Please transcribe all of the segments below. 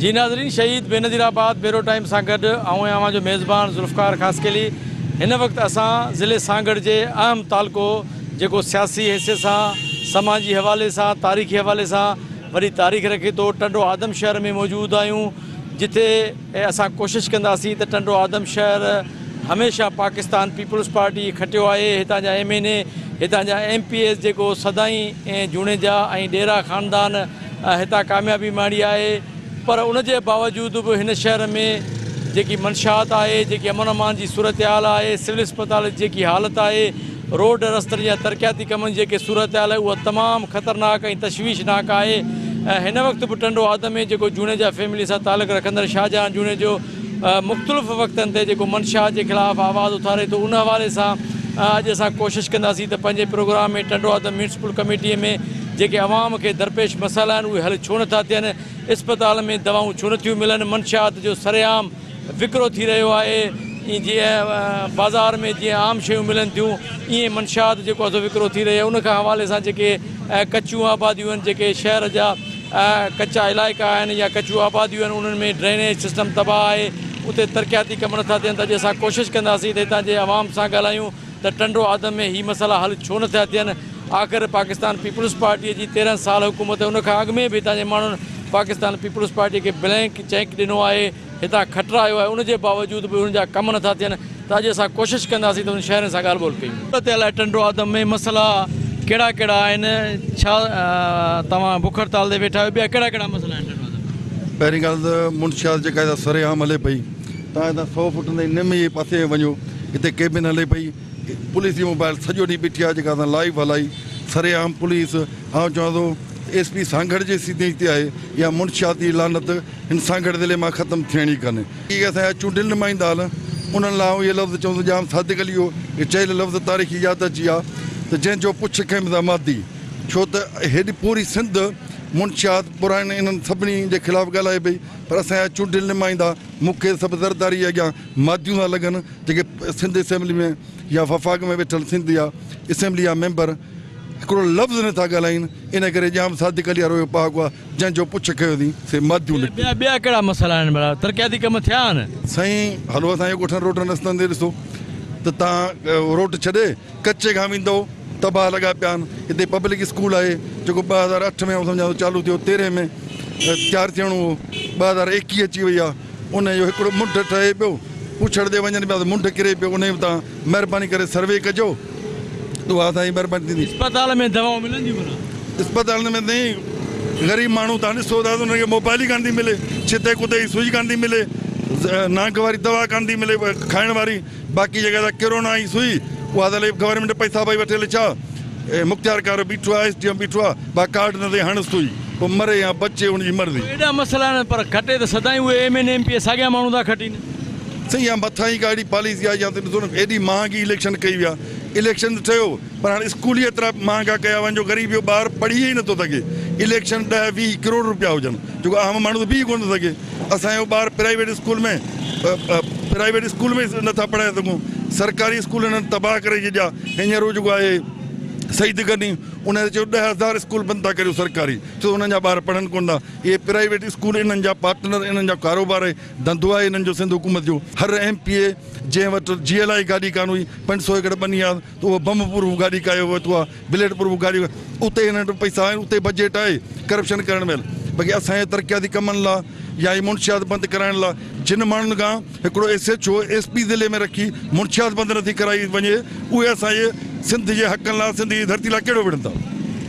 जी नाज़रीन, शहीद बेनज़ीराबाद बेरो टाइम सां गॾु आवां जो मेज़बान ज़ुल्फ़कार ख़ासकेली हिन वक़्तु असां ज़िले सागड़ जे अहम तालको जेको सियासी हैसियत सां, समाजी हवाले सां, तारीख़ी हवाले सां वरी तारीख़ रखे थो, टंडो आदमशहर में मौजूदु आहियूं, जिथे असां कोशिशि कंदासीं त टंडो आदमशहर हमेशा पाकिस्तान पीपल्स पार्टी खटियो आहे। हितां जा MNA, हितां जा MPS जेको सदाईं जूणेजा ऐं डेरा ख़ानदान हितां कामयाबी माणी आहे, पर उनजे बावजूदि बि हिन शहर में जेकी मंशात आहे, जेकी अमन अमान जी सूरत हाल आहे, सिविल अस्पताल जेकी हालत आहे, रोड रस्तनि या तरक़ियाती कमनि जी जेके सूरत हाल आहे, उहा तमामु ख़तरनाक ऐं तशवीशनाक आहे। हिन वक़्तु बि टंडो आदम में जेको जूणेजा फैमिली सां तालुक़ रखंदड़ शाहजहां जूणेजो मुख़्तलिफ़ वक़्तनि ते जेको मंशा जे ख़िलाफ़ु आवाज़ु उथारे थो, उन हवाले सां अॼु असां कोशिशि कंदासीं त पंहिंजे प्रोग्राम में टंडो आदम म्यूनिसिपल कमेटीअ में जेके अवाम खे दरपेश मसाइला आहिनि उहे हल छो नथा थियनि, इस्पताल में दवाऊं छो नथियूं मिलनि, मंशात जो सरेआम विकिरो थी रहियो आहे। जीअं बाज़ार में जीअं आम शयूं मिलनि थियूं, ईअं मंशात जेको आहे विकिरो थी रही आहे। उन खां हवाले सां जेके कचियूं आबादियूं आहिनि, जेके शहर जा कचा इलाइक़ा आहिनि या कचियूं आबादियूं आहिनि, उन्हनि में ड्रेनेज सिस्टम तबाह आहे, उते तरक़ियाती कम नथा थियनि। त अॼु असां कोशिशि कंदासीं त हितां जे आवाम सां ॻाल्हायूं त टंडो आदम में हीअ मसइला हल छो नथा थियनि। आख़िर पाकिस्तान पीपल्स पार्टीअ जी 13 साल हुकूमत, उनखां अॻु में बि हितां जे माण्हुनि पाकिस्तान पीपल्स पार्टीअ खे ब्लैंक चेक ॾिनो आहे, हितां खटरायो आहे, उनजे बावजूदि बि उनजा कम नथा थियनि। त अॼु असां कोशिशि कंदासीं त उन शहरनि सां ॻाल्हि ॿोल कयूं। सूरत हाल टंडो आदम में मसइला कहिड़ा कहिड़ा आहिनि, छा तव्हां बुख हड़ताल ते वेठा आहियो, ॿिया कहिड़ा कहिड़ा मसइला आहिनि टंडो आदम में? पहिरीं ॻाल्हि त मुंशियात जेका आहे सरेआम हले पई। तव्हां हितां 100 फुट निम जे पासे वञो, हिते केबिन हले पई, पुलिस जी मोबाइल सॼो ॾींहुं बीठी आहे, जेका असां लाइव हलाई सरेआम पुलिस। आउं चवां थो SP सागड़ जे सीधे ते आहे या मुंशियाती लानत हिन सागड़ ज़िले मां ख़तमु थियणी कान्हे। इहे असांजा चूंडियल नुमाइंदा आहिनि, उन्हनि लाइ इहे लफ़्ज़ चवंदो जाम सादिक अली हो, इहे चयल लफ़्ज़ तारीख़ी यादि अची आहे त जंहिंजो पुछ खैमदा मादी, छो त हेॾी पूरी सिंध मुंशियात पुराणे इन्हनि सभिनी जे ख़िलाफ़ु ॻाल्हाए पई, पर असांजा चूंडियल नुमाइंदा मूंखे सभु ज़रदारी अॻियां मादियूं था लॻनि, जेके सिंध असेंबली में या वफ़ाक़ में वेठल सिंध या असेंबली जा मेंबर हिकिड़ो लफ़्ज़ नथा ॻाल्हाइनि, इन करे जाम सादिक अली वारो पहाको आहे, जंहिंजो पुछ कयो अथई से मादियूं। ॿिया कहिड़ा मसइला आहिनि भला, तरक़ियाती कम थिया आहिनि? साईं हलो असांजे ॻोठनि रोटनि रस्तनि ते ॾिसो त तव्हां रोड छॾे कचे खां वेंदो तबाह लॻा पिया आहिनि। हिते पब्लिक स्कूल आहे जेको 2008 में सम्झा चालू थियो, 13 में तयारु थियणो हो, 2021 अची वई आहे। उनजो हिकिड़ो मुंड ठहे पियो, पुछड़ ते वञनि पिया त मुंड किरे पियो, उन में तव्हां महिरबानी करे सर्वे कजो, उहा असांजी महिरबानी थींदी। इस्पताल में दवाऊं मिलंदियूं भला? इस्पताल में नहीं, ग़रीब माण्हू तव्हां ॾिसो था त हुनखे मोबाइल ई कान थी मिले, छिते कुते जी सुई कान थी मिले, नाक वारी दवा कान थी मिले खाइण वारी, बाक़ी जॻह ते किरोना जी सुई उहा त गवर्नमेंट पैसा भई वठे छा, मुख़्तियार कारो बीठो आहे, SDM बीठो आहे, बा कार्ड न ते हण सुई पोइ मरे या बचे हुनजी मर्ज़ी। एॾा मसइला आहिनि, पर खटे त सदाईं उहे MNA MPS साॻिया माण्हू था खटीनि। सही आहे, मथां ई का अहिड़ी पॉलिसी आहे, या त ॾिसो न एॾी महांगी इलेक्शन कई विया, इलेक्शन त ठहियो पर हाणे स्कूल ई एतिरा महांगा कया वञो, ग़रीब जो ॿारु पढ़ी ई नथो सघे। इलेक्शन 10-20 करोड़ रुपया हुजनि, जेको आम माण्हू त बीह कोन थो सघे। असांजो ॿारु प्राइवेट स्कूल में नथा पढ़ाए सघूं, सरकारी स्कूल हिननि तबाह करे छॾिया। हींअर जेको आहे सईद गनी उन चयो 10,000 स्कूल बंदि था करियो सरकारी, छो उन्हनि जा ॿार पढ़नि कोन था। इहे प्राइवेट स्कूल इन्हनि जा पार्टनर, इन्हनि जा कारोबार आहे, धंधो आहे इन्हनि जो सिंध हुकूमत जो। हर MPA जंहिं वटि GLI गाॾी कान हुई, 500 एकड़ बनी आहे, त उहो बम प्रूफ गाॾी कयो वरितो आहे, बुलेट प्रूफ गाॾी, उते हिन वटि पैसा आहिनि, उते बजट आहे करप्शन करण महिल। बाक़ी असांजे तरक़ियाती कमनि लाइ या ई मुंशियात बंदि कराइण लाइ जिन माण्हुनि खां हिकिड़ो SHO SP ज़िले में रखी मुंशियात बंदि नथी कराई वञे, उहे असांजे सिंध जे हक़नि लाइ, सिंध जी धरती लाइ कहिड़ो विढ़नि था।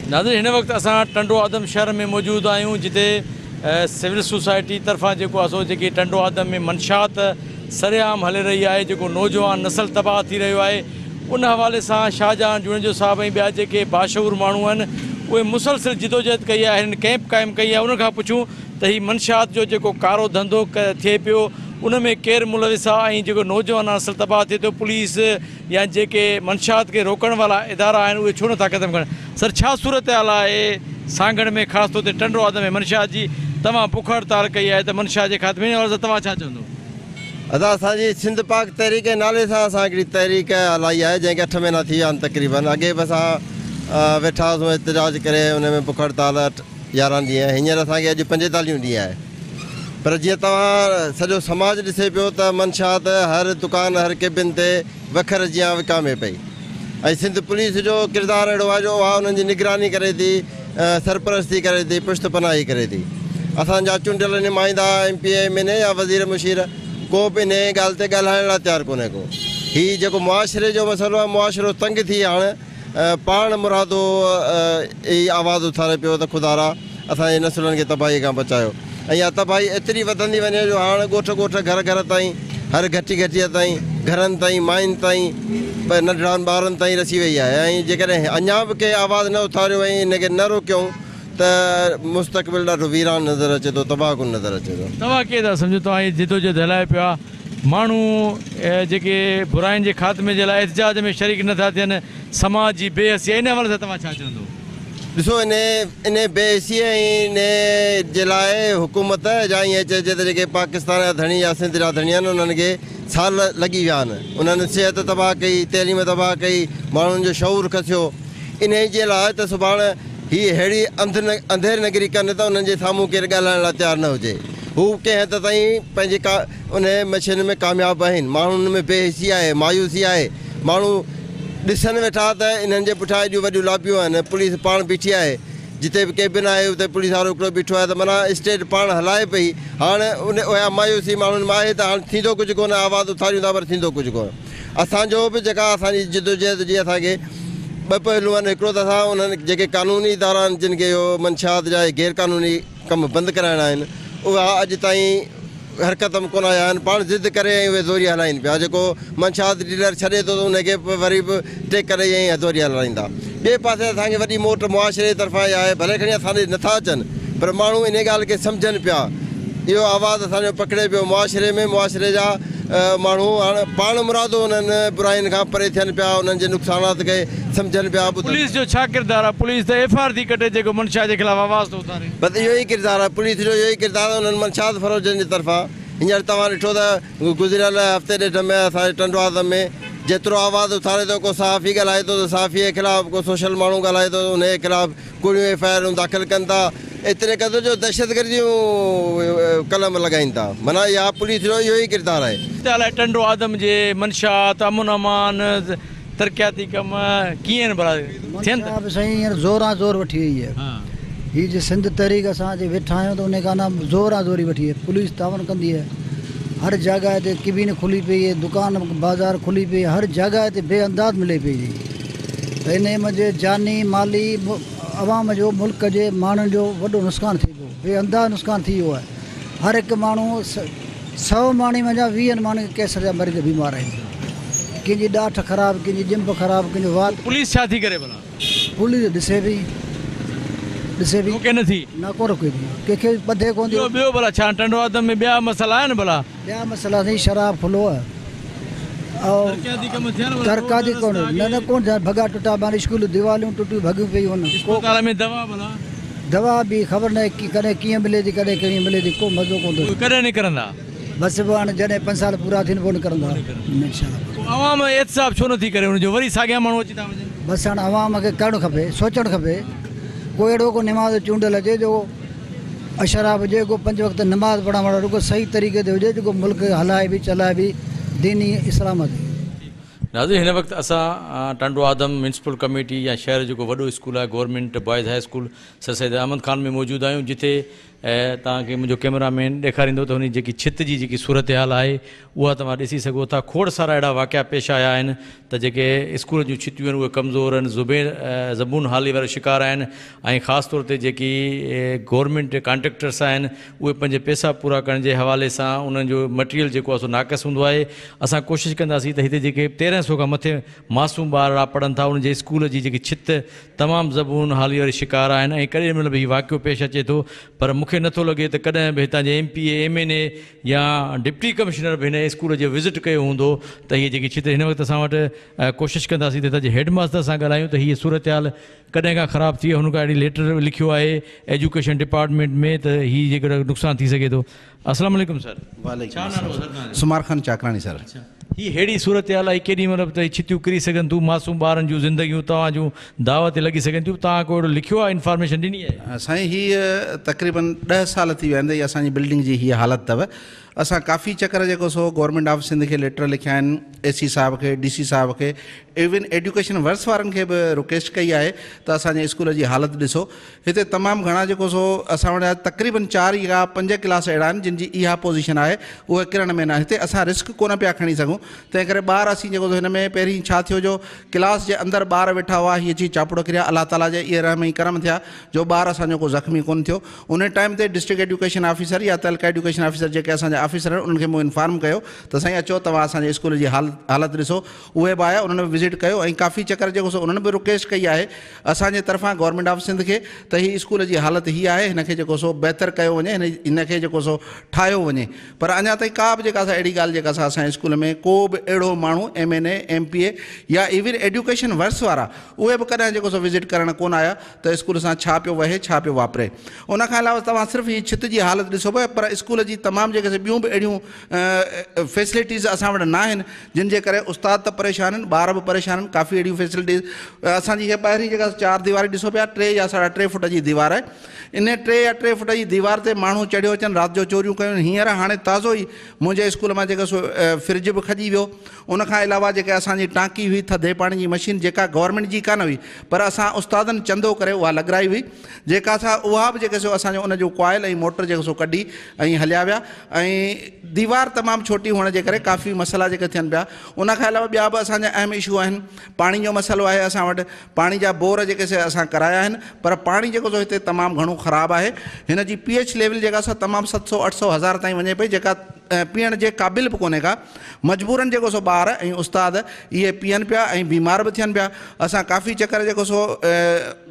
नाज़रीन, हिन वक़्तु असां टंडो आदम शहर में मौजूदु आहियूं, जिते सिविल सोसाइटी तरफ़ां जेको आहे सो जेकी टंडो आदम में मंशात सरेआम हले रही आहे, जेको नौजवान नसल तबाह थी रहियो आहे, उन हवाले सां शाहजहां जूणेजो साहिब ऐं ॿिया जेके बाशऊर माण्हू आहिनि उहे मुसलसिल जिदोजहद कई आहे, हिन कैंप क़ाइमु कई आहे। उनखां पुछूं त हीउ मंशात जो जेको कारो धंधो थिए पियो, उन में केरु मुलविस आहे ऐं जेको नौजवान नसल तबाह थिए थो, पुलिस या जेके मंशात खे रोकण वारा इदारा आहिनि उहे छो नथा ख़तमु कनि? सर, छा सूरत हाल आहे सागड़ में, ख़ासि तौर ते टंडो आदम में मंशात जी? तव्हां बुख हड़ताल कई आहे त मंशात जे ख़ात्मे वारे सां तव्हां छा चवंदो? असांजी सिंध पाक तहरीक नाले सां असां हिकिड़ी तहरीक हलाई आहे, जंहिंखे 8 महीना थी विया आहिनि तक़रीबन। अॻे बि असां वेठा हुआसीं एतिजाज करे, हुन में बुख हड़ताल 11 ॾींहं, हींअर असांखे अॼु 45 ॾींहं आहे। पर जीअं तव्हां सॼो समाज ॾिसे पियो त मंशात हर दुकान हर केबिन ते वखर जीअं विकामे पई ऐं सिंध पुलिस जो किरदारु अहिड़ो आहे जो उहा उन्हनि जी निगरानी करे थी सरपरस्ती करे थी पुश्त पनाही करे थी असांजा चूंडियल नुमाइंदा MP MNA या वज़ीर मुशीर को बि इन ॻाल्हि ते ॻाल्हाइण लाइ तयारु कोन्हे को हीउ जेको मुआशिरे जो मसइलो आहे मुआशिरो तंग थी हाणे पाण मुरादो ई आवाज़ु उथारे पियो त ख़ुदारा असांजे नसुलनि खे तबाही खां बचायो ऐं इहा तबाही एतिरी वधंदी वञे जो हाणे ॻोठ घर घर ताईं हर घटीअ ताईं घरनि ताईं माइनि ताईं नंढड़नि ॿारनि ताईं रसी वई आहे ऐं जेकॾहिं अञा बि कंहिं आवाज़ु न उथारियो ऐं इनखे न रोकियऊं त मुस्तक़बिल ॾाढो वीरान नज़र अचे थो तबाहकुन नज़र अचे थो तव्हां कीअं था सम्झो तव्हां हीअ जिदोजहद हलाए पिया माण्हू जेके बुराइनि जे ख़ात्मे जे लाइ एहतजाज में शरीक नथा थियनि समाज जी बेहसी इन हवाले सां तव्हां छा चवंदो ॾिसो इन बेहसी इन जे लाइ हुकूमत या ईअं चइजे त जेके पाकिस्तान जा धणी या सिंध जा धणी आहिनि उन्हनि खे साल लॻी विया आहिनि उन्हनि सिहत तबाह कई तइलीम तबाह कई माण्हुनि जो शऊर खसियो इन जे लाइ त सुभाणे हीअ अहिड़ी अंधेर नगरी कनि त उन्हनि जे साम्हूं केरु ॻाल्हाइण लाइ तयारु न हुजे हू कंहिं हद ताईं पंहिंजे उन मशीन में कामयाबु आहिनि माण्हुनि में बेहसी आहे मायूसी आहे माण्हू ॾिसनि वेठा त इन्हनि जे पुठियां एॾियूं वॾियूं लाबियूं आहिनि पुलिस पाण बीठी आहे जिते बि केबिन आहे उते पुलिस वारो हिकिड़ो बीठो आहे त माना स्टेट पाण हलाए पई हाणे उहा मायूसी माण्हुनि में आहे त हाणे थींदो कुझु कोन्हे आवाज़ु उथारियूं था पर थींदो कुझु कोन्हे असांजो बि जेका असांजी जिदोजहद जी असांखे ॿ पहलू आहिनि हिकिड़ो त असां उन्हनि जेके क़ानूनी इदारा आहिनि जिन खे इहो मंशात जा गैर क़ानूनी कम बंदि कराइणा आहिनि उहा अॼु ताईं हरकत में कोन आया आहिनि पाण ज़िद करे ऐं उहे ज़ोरी हलाइनि पिया जेको मंशात डीलर छॾे थो त उनखे वरी बि टेक करे ईअं ज़ोरी हलाईंदा ॿिए पासे असांखे वॾी मोट मुआशिरे तरफ़ां इहा आहे भले खणी असां ॾे नथा अचनि पर माण्हू इन ॻाल्हि खे सम्झनि पिया इहो आवाज़ु असांजो पकिड़े पियो मुआशिरे जा माण्हू हाणे पाण मुरादो उन्हनि बुराइनि खां परे थियनि पिया उन्हनि जे नुक़सानात खे सम्झनि पिया पुलिस जो छा किरदारु आहे पुलिस त FIR थी कढे जेको मंशा जे ख़िलाफ़ आवाज़ थो उथारे बसि इहो ई किरदारु आहे पुलिस जो इहो ई किरदारु आहे उन्हनि मंशात फ़रोजनि जी तरफ़ां हींअर तव्हां ॾिठो त गुज़िरियल हफ़्ते ॾेढ में असांजे टंडवाज़ में जेतिरो आवाज़ु उथारे थो को सहाफ़ी ॻाल्हाए थो त सहाफ़ीअ जे ख़िलाफ़ु को सोशल माण्हू ॻाल्हाए थो उनजे ख़िलाफ़ु कूड़ियूं FIR दाख़िल कनि था एतिरे क़दुरु जो दहशतगर्दियूं कलम लॻाइनि था माना इहा पुलिस जो इहो ई किरदारु आहे टंडो आदम जे मंशात अमन अमान तरक़ियाती कम कीअं भला थियनि था साईं हींअर ज़ोरां ज़ोर वठी वई आहे हीअ जे सिंध तहरीक असां जे वेठा आहियूं त उन खां न ज़ोरां ज़ोरी वठी आहे पुलिस तावन कंदी आहे हर जॻह ते किबीन खुली पई आहे दुकान बाज़ार खुली पई आहे हर जॻह ते बेअंदाज़ मिले पई त इन जे जानी माली अवाम जो मुल्क जे माण्हुनि जो वॾो नुक़सानु थी पियो बेअंदाज़ नुक़सानु थी वियो आहे हर हिकु माण्हू 100 माण्हुनि में 20 माण्हू कैंसर जा मरीज़ बीमार आहिनि कंहिंजी ॾाठ ख़राबु कंहिंजी ॼिंभ ख़राबु कंहिंजो वात पुलिस छा थी करे भला पुलिस ॾिसे पई रोके नथी न को रोके थी कंहिंखे ॿधे कोन थी ॿियो भला छा टंडो आदम में ॿिया मसइला आहिनि भला ॿिया मसइला साईं शराब खुलो आहे तरक़ाती कोन न कोन थिया भॻा टुटा ॿार स्कूल दीवालियूं टुटियूं भॻियूं पियूं अस्पताल में दवा भला दवा बि ख़बर न आहे की कॾहिं कीअं मिले थी कॾहिं कीअं मिले थी को मज़ो कोन थो कॾहिं निकिरंदा बसि पोइ हाणे जॾहिं 5 साल पूरा थियनि पोइ निकिरंदा अवाम एहतिसाब छो नथी करे हुनजो वरी साॻिया माण्हू अची था वञनि बसि हाणे अवाम खे करणु खपे सोचणु खपे कोई अहिड़ो को निमाज़ चूंडियल अचे जो अशराब हुजे को 5 वक़्त नमाज़ पढ़ण वारो रुगो सही तरीक़े ते हुजे जेको मुल्क हलाए बि चलाए बि दीनी इस्लाम ते नाज़रीन हिन वक़्तु असां टंडो आदम म्यूनसिपल कमेटी या शहर जेको वॾो स्कूल आहे government boys high school sir Syed Ahmad Khan में मौजूदु आहियूं जिते तव्हांखे मुंहिंजो कैमरामैन ॾेखारींदो त हुन जेकी छित जी जेकी सूरत हाल आहे उहा तव्हां ॾिसी सघो था खोड़ सारा अहिड़ा वाक़िया पेश आया आहिनि त जेके स्कूल जूं छितियूं आहिनि उहे कमज़ोर आहिनि ज़बून हाली वारा शिकार आहिनि ऐं ख़ासि तौर ते जेकी गवर्नमेंट कॉन्ट्रेक्टर्स आहिनि उहे पंहिंजे पैसा पूरा करण जे हवाले सां उन्हनि जो मटीरियल जेको आहे सो नाक़स हूंदो आहे असां कोशिशि कंदासीं त हिते जेके 1300 खां मथे मासूम ॿार पढ़नि था उन्हनि जे स्कूल जी जेकी छित तमामु ज़बून हाली वारी शिकार आहिनि ऐं कॾहिं महिल बि हीउ वाक़ियो पेश अचे थो पर मूंखे नथो लॻे त कॾहिं बि हितां जे MPA MNA या डिप्टी कमिश्नर बि हिन स्कूल जो विज़िट कयो हूंदो त हीअ जेकी छित हिन वक़्तु असां वटि कोशिशि कंदासीं त हितां जे हेड मास्टर सां ॻाल्हायूं त हीअ सूरत हाल कॾहिं खां ख़राबु थी हुन खां अहिड़ी लेटर लिखियो आहे एजुकेशन डिपार्टमेंट में त हीअ जेको नुक़सानु थी सघे थो अस्सलाम वालेकुम सर वालेकुम सुमार खान चाकरानी सर ही अहिड़ी सूरत हाल आहे केॾी महिल त छितियूं किरी सघनि थियूं, मासूम ॿारनि जूं ज़िंदगियूं तव्हां जूं दावा ते लॻी सघनि थियूं, तव्हां को अहिड़ो लिखियो आहे, इंफॉर्मेशन ॾिनी आहे? साईं हीअ तक़रीबन 10 साल थी विया आहिनि असांजी बिल्डिंग जी हीअ हालत अथव। असां काफ़ी चकर जेको सो गवर्नमेंट ऑफ सिंध खे लेटर लिखिया आहिनि, AC साहब खे, DC साहब खे, इवन एजुकेशन वर्क्स वारनि खे बि रिक्वेस्ट कई आहे त असांजे स्कूल जी हालत ॾिसो। हिते तमामु घणा जेको सो असां वटि तक़रीबन 4 या 5 क्लास अहिड़ा आहिनि जिन जी इहा पोज़ीशन आहे, उहे किरण में न। हिते असां रिस्क कोन पिया खणी सघूं, तंहिं करे ॿार असीं जेको हिन में पहिरीं छा थियो जो क्लास जे अंदरि ॿार वेठा हुआ, हीअ अची चापड़ो किरिया, अलाह ताला जे इहे रहम ऐं करम थिया जो ॿार असांजो को ज़ख़्मी कोन थियो। उन टाइम ते डिस्ट्रिक्ट एजुकेशन ऑफिसर या तहलका एजुकेशन ऑफिसर जेके असांजा ऑफिसर आहिनि उन्हनि खे मूं इन्फॉर्म कयो त साईं अचो तव्हां असांजे स्कूल जी हालत ॾिसो। उहे बि आया, उन्हनि विज़िट कयो ऐं काफ़ी चकर जेको सो उन्हनि बि रिक्वेस्ट कई आहे असांजे तरफ़ां गवर्नमेंट ऑफ सिंध खे त ही स्कूल जी हालत हीअ आहे, हिन खे जेको सो बहितर कयो वञे, हिन खे जेको सो ठाहियो वञे। पर अञा ताईं का बि जेका अहिड़ी ॻाल्हि जेका असांजे स्कूल में को बि अहिड़ो माण्हू MNA MPA या इवन एजुकेशन वर्क्स वारा उहे बि कॾहिं जेको सो विज़िट करणु कोन आया त स्कूल सां छा पियो वहे, छा पियो वापरे। उनखां अलावा तव्हां सिर्फ़ु हीअ छित जी हालत ॾिसो पिया, पर स्कूल जी तमामु जेके ॿियूं बि अहिड़ियूं फैसिलिटीज़ असां वटि न आहिनि जिन जे करे उस्ताद त परेशान आहिनि, ॿार बि परेशान आहिनि। काफ़ी अहिड़ियूं फैसिलिटीज़ असांजी हीअ ॿाहिरीं जेका 4 दीवारी ॾिसो पिया, 3 या 3.5 फुट जी दीवार आहे। इन 3 या 3 फुट जी दीवार ते माण्हू चढ़ियो अचनि, राति जो चोरियूं कयूं। हींअर हाणे ताज़ो ई मुंहिंजे स्कूल मां जेको सो फ्रिज बि खॼी वियो। उनखां अलावा जेके असांजी टांकी हुई थधे पाणी जी मशीन, जेका गवर्नमेंट जी कान हुई पर असां उस्तादनि चंदो करे उहा लॻाई हुई, जेका असां उहा बि जेके सो असांजो उनजो कॉइल ऐं मोटर जेको सो कढी ऐं हलिया विया। ऐं दीवार तमामु छोटी हुअण जे करे काफ़ी मसइला जेके थियनि पिया। उनखां अलावा ॿिया बि असांजा अहम इशू आहिनि। पाणी जो मसइलो आहे असां वटि, पाणी जा बोर जेके से असां कराया आहिनि, पर पाणी जेको सो हिते तमामु घणो ख़राबु आहे। हिन जी pH लेवल जेका सो तमामु 700-800 हज़ार ताईं वञे पई, जेका पीअण जे क़ाबिल बि कोन्हे का। मजबूरन जेको सो ॿार ऐं उस्ताद इहे पीअनि पिया ऐं बीमार बि थियनि पिया। असां काफ़ी चकर जेको सो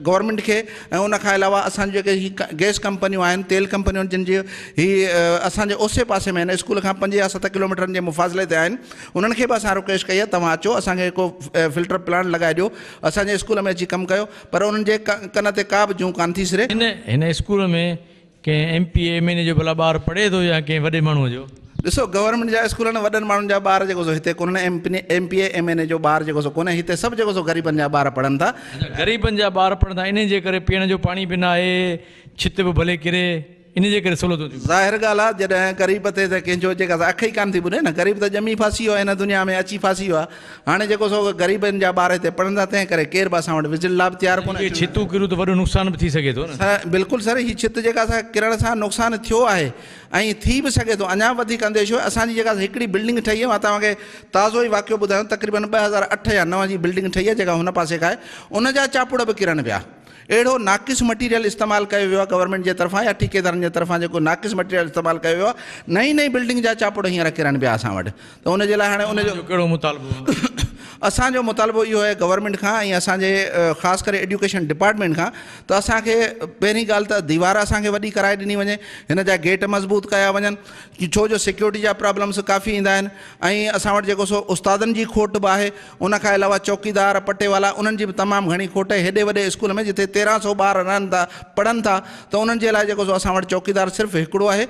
गवर्नमेंट खे ऐं उनखां अलावा असांजो जेके ही गैस कंपनियूं आहिनि, तेल कंपनियूं आहिनि, जिन जी ही असांजे ओसे पासे में आहिनि, स्कूल खां 5 या 7 किलोमीटरनि जे मुफ़ाज़िले ते आहिनि, उन्हनि खे बि असां रिक्वेस्ट कई आहे तव्हां अचो असांखे को फिल्टर प्लांट लॻाए ॾियो, असांजे स्कूल में अची कमु कयो। पर उन्हनि जे कन ते का बि जूं कान थी सरे। हिन स्कूल में कंहिं MPA MNA जो भला ॿार पढ़े थो या कंहिं वॾे माण्हूअ जो? ॾिसो गवर्नमेंट जा स्कूल आहिनि, वॾनि माण्हुनि जा ॿार जेको सो हिते कोन्हनि, MPA MNA जो ॿार जेको सो कोन्हे हिते। सभु जेको सो ग़रीबनि जा ॿार पढ़नि था। ग़रीबनि जा ॿार पढ़नि था, इन जे करे पीअण जो पाणी बि न आहे, छित बि भले किरे, इन जे करे सहूलियतूं थियूं। ज़ाहिर ॻाल्हि आहे जॾहिं ग़रीब ते त कंहिंजो जेका अख ई कान थी ॿुधे न। ग़रीब त ॼमी फासी वियो आहे हिन दुनिया में, अची फासी वियो आहे। हाणे जेको सो ग़रीबनि जा ॿार हिते पढ़ंदा, तंहिं करे केरु बि असां वटि विज़िट लाइ तयारु कोन्हे। छितूं किरूं त वॾो नुक़सान बि थी सघे थो न। बिल्कुलु सर, हीअ छित जेका असां किरण सां नुक़सानु थियो आहे ऐं थी बि सघे थो अञा वधीक अंदेशो। असांजी जेका हिकिड़ी बिल्डिंग ठही आहे, मां तव्हांखे ताज़ो ई वाक़ियो ॿुधायां, तक़रीबन 2008 या 9 जी बिल्डिंग ठही आहे जेका हुन पासे खां आहे, उन जा चापुड़ बि किरनि पिया। अहिड़ो नाक़िस मटीरियल इस्तेमालु कयो वियो आहे गवर्नमेंट जे तरफ़ां या ठेकेदारनि जे तरफ़ां, जेको नाक़िस मटीरियल इस्तेमालु कयो वियो आहे। नई नई बिल्डिंग जा चापुड़ हींअर किरनि पिया असां वटि। त उनजे लाइ हाणे उनजो कहिड़ो मुतालबो? असांजो मुतालबो इहो आहे गवर्नमेंट खां ऐं असांजे ख़ासि करे एजुकेशन डिपार्टमेंट खां, त असांखे पहिरीं ॻाल्हि त दीवार असांखे वॾी कराए ॾिनी वञे, हिन जा गेट मज़बूत कया वञनि, छो जो सिक्योरिटी जा प्रॉब्लम्स काफ़ी ईंदा आहिनि। ऐं असां वटि जेको सो उस्तादनि जी खोट बि आहे, उनखां अलावा चौकीदार पटेवाला उन्हनि जी बि तमामु घणी खोट आहे। हेॾे वॾे स्कूल में जिते 1300 ॿार रहनि था, पढ़नि था, त उन्हनि जे लाइ जेको सो असां वटि चौकीदार सिर्फ़ु हिकिड़ो आहे,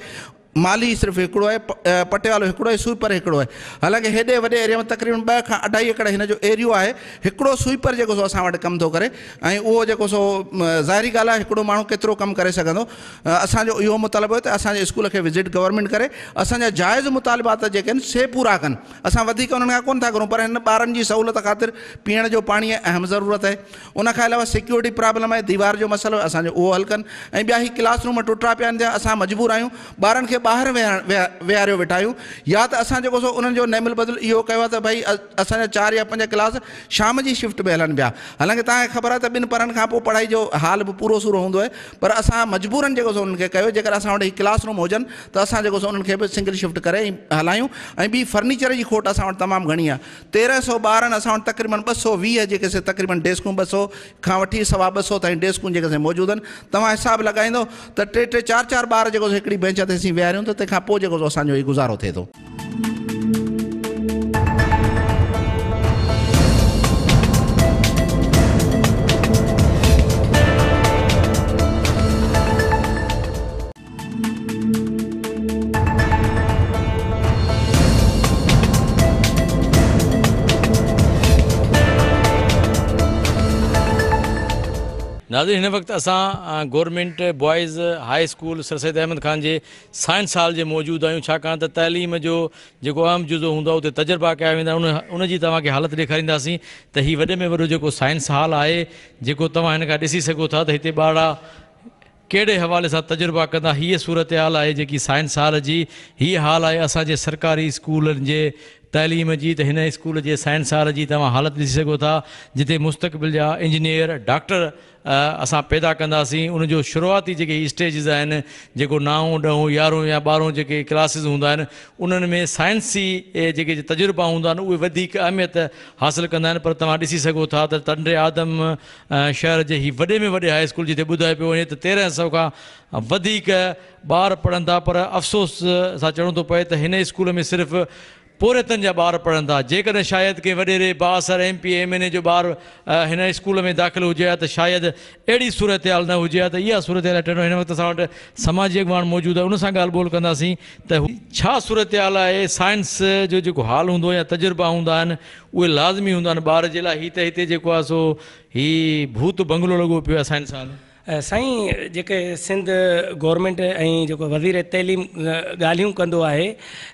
माली सिर्फ़ु हिकिड़ो आहे, पटेवालो हिकिड़ो आहे, स्वीपर हिकिड़ो आहे। हालांकि हेॾे वॾे एरिया में तक़रीबन 2 खां 2.5 एकड़ हिन जो एरियो आहे। हिकिड़ो स्वीपर जेको सो असां वटि कमु थो करे, ऐं उहो जेको सो ज़ाहिरी ॻाल्हि आहे हिकिड़ो माण्हू केतिरो कमु करे सघंदो। असांजो इहो मुतालबो आहे त असांजे स्कूल खे विज़िट गवर्नमेंट करे, असांजा जाइज़ मुतालबात जेके आहिनि से पूरा कनि। असां वधीक उन्हनि खां कोन था करूं, पर हिन ॿारनि जी सहूलियत ख़ातिर पीअण जो पाणी अहम ज़रूरत आहे। उनखां अलावा सिक्योरिटी प्रॉब्लम आहे, दीवार जो मसइलो असांजो उहो हल कनि। ऐं ॿिया ही क्लासरूम टुटा पिया आहिनि, असां मजबूर आहियूं ॿारनि खे ॿाहिरि विहारियो वेठायूं, या त असां जेको सो उन्हनि जो नेमिल बदिल इहो कयो आहे त भई असांजा 4 या 5 क्लास शाम जी शिफ्ट में हलनि पिया। हालांकि तव्हांखे ख़बर आहे त 2 पढ़नि खां पोइ पढ़ाई जो हाल बि पूरो सूरो हूंदो आहे, पर असां मजबूरनि जेको सो उन्हनि खे कयो। जेकर असां वटि क्लासरूम हुजनि त असां जेको सो उन्हनि खे बि सिंगल शिफ्ट करे हलायूं। ऐं ॿी फर्नीचर जी खोट असां वटि तमामु घणी आहे। 1300 ॿार आहिनि, असां वटि तक़रीबन 220 जेके से तक़रीबन डेस्कूं 200 खां वठी 250 ताईं डेस्कूं जेके से मौजूदु आहिनि। तव्हां हिसाबु लॻाईंदो त 3-3, 4-4 ॿार जेको हिकिड़ी बेंच ते असीं विहारियूं, त तंहिंखां पोइ जेको असांजो ई गुज़ारो थिए थो। नाज़रीन, हिन वक़्तु असां government boys high school Sir Syed Ahmed Khan जे साइंस हॉल जे मौजूदु आहियूं, छाकाणि त तइलीम जो जेको आम जुज़ो हूंदो आहे उते तजुर्बा कया वेंदा उन जी तव्हांखे हालत ॾेखारींदासीं त हीउ वॾे में वॾो जेको साइंस हॉल आहे, जेको तव्हां हिन खां ॾिसी सघो था त हिते ॿार कहिड़े हवाले सां तजुर्बा कंदा। हीअ सूरत हाल आहे जेकी साइंस हॉल जी। हीअ हाल आहे असांजे सरकारी स्कूलनि जे तइलीम जी। त हिन स्कूल जे साइंस हॉल जी तव्हां हालत ॾिसी सघो था, जिते मुस्तक़बिल जा इंजीनियर डॉक्टर असां पैदा कंदासीं। उनजो शुरूआती जेके स्टेजिस आहिनि, जेको 9, 10, 11 या 12 जेके क्लासिस हूंदा आहिनि, उन्हनि में साइंसी जेके तजुर्बा हूंदा आहिनि उहे वधीक अहमियत हासिलु कंदा आहिनि। पर तव्हां ॾिसी सघो था त तंडे आदम शहर जे ही वॾे में वॾे हाई स्कूल जिते ॿुधाए पियो वञे त 1300 खां वधीक ॿार पढ़नि था। पर अफ़सोस सां चवणो थो पए त हिन स्कूल में सिर्फ़ु पोरियतनि जा ॿार पढ़नि था। जेकॾहिं शायदि कंहिं वॾेरे बासर MP MNA जो ॿार हिन स्कूल में दाख़िल हुजे हा त शायदि अहिड़ी सूरत हाल न हुजे हा। त इहा सूरत हाल अटेंडो हिन वक़्तु असां वटि समाजी अॻवान मौजूदु आहे, उन सां ॻाल्हि ॿोल कंदासीं त छा सूरत हाल आहे। साइंस जो जेको हाल हूंदो या तजुर्बा हूंदा आहिनि उहे लाज़मी हूंदा आहिनि ॿार जे लाइ। हीअ त हिते जेको आहे सो हीअ भूत बंगलो लॻो पियो आहे साइंस हाल। साईं, जेके सिंध गवर्नमेंट ऐं जेको वज़ीर तइलीम ॻाल्हियूं कंदो आहे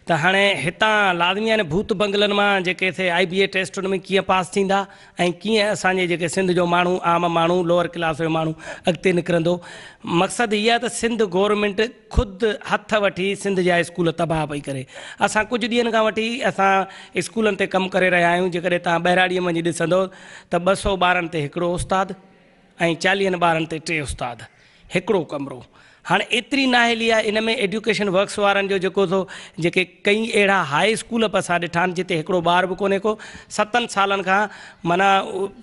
त हाणे हितां लाज़मी आहे न भूत बंगलनि मां जेके थिए IBA टेस्ट में कीअं पास थींदा ऐं कीअं असांजे जेके सिंध जो माण्हू आम माण्हू लोअर क्लास जो माण्हू अॻिते निकिरंदो। मक़सदु इहा आहे त सिंध गवर्नमेंट ख़ुदि हथ वठी सिंध जा स्कूल तबाह पई करे। असां कुझु ॾींहंनि खां वठी असां स्कूलनि ते कमु करे रहिया आहियूं। जेकॾहिं तव्हां ॿहिराड़ीअ में ॾिसंदो त 200 ॿारनि ते हिकिड़ो उस्तादु ऐं 40 ॿारनि ते 3 उस्ताद, हिकिड़ो कमिरो। हाणे एतिरी नाहेली आहे इन में एजुकेशन वर्क्स वारनि जो जेको थो, जेके कई अहिड़ा हाई स्कूल बि असां ॾिठा आहिनि जिते हिकिड़ो ॿार बि कोन्हे को। 7 सालनि खां माना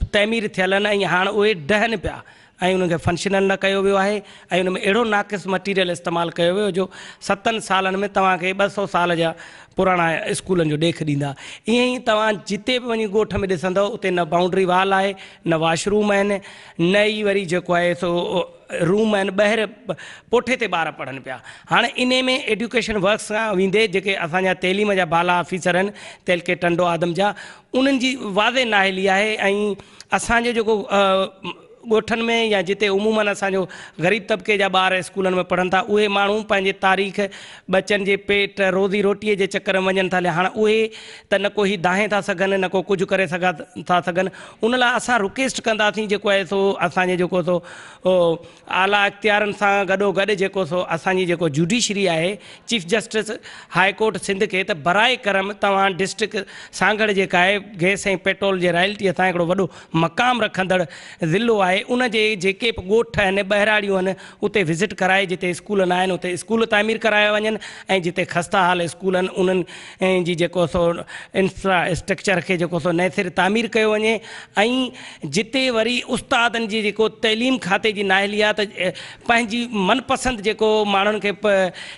तइमीर थियल आहिनि ऐं हाणे उहे ढहनि पिया ऐं उनखे फंक्शनल न कयो वियो आहे ऐं उन में अहिड़ो नाक़िस मटीरियल इस्तेमालु कयो वियो जो 7 सालनि में तव्हांखे 200 साल जा पुराणा स्कूलनि जो ॾेख ॾींदा। ईअं ई तव्हां जिते बि वञी ॻोठ में ॾिसंदव उते न बाउंड्री वाल आहे, न वॉशरूम आहिनि, न ई वरी जेको आहे सो रूम आहिनि। ॿाहिरि पोठे ते ॿार पढ़नि पिया। हाणे इन में एजुकेशन वर्क्स खां वेंदे जेके असांजा तइलीम जा बाला ऑफिसर आहिनि तहलके टंडो आदम जा, उन्हनि जी वाज़े नाहेली आहे। ऐं असांजो जेको ॻोठनि में या जिते उमूमन असांजो ग़रीब तबिके जा ॿार स्कूलनि में पढ़नि था, उहे माण्हू पंहिंजे तारीख़ बचनि जे पेट रोज़ी रोटीअ जे चकर में वञनि था। हाणे उहे त न को ही दाहे था सघनि, न को कुझु करे था सघनि। उन लाइ असां रिक्वेस्ट कंदासीं जेको आहे सो असांजे जेको सो आला इख्तियारनि सां गॾोगॾु जेको सो असांजी जेको जुडिशरी आहे, chief justice high court Sindh खे त बराए करम तव्हां डिस्ट्रिक्ट सांगड़ जेका आहे गैस ऐं पेट्रोल जे रॉयल्टीअ सां हिकिड़ो वॾो मक़ाम रखंदड़ ज़िलो आहे, उन जे जेके बि ॻोठ आहिनि ॿहिराड़ियूं आहिनि उते विज़िट कराए, जिते स्कूल न आहिनि उते स्कूल तामीर कराया वञनि ऐं जिते ख़स्ता हाल स्कूल आहिनि उन्हनि जी जेको सो इंफ्रास्ट्रक्चर खे जेको सो नए सिरे तामीर कयो वञे। ऐं जिते वरी उस्तादनि जी जेको तइलीम खाते जी नाहेली आहे त पंहिंजी मनपसंदि जेको माण्हुनि खे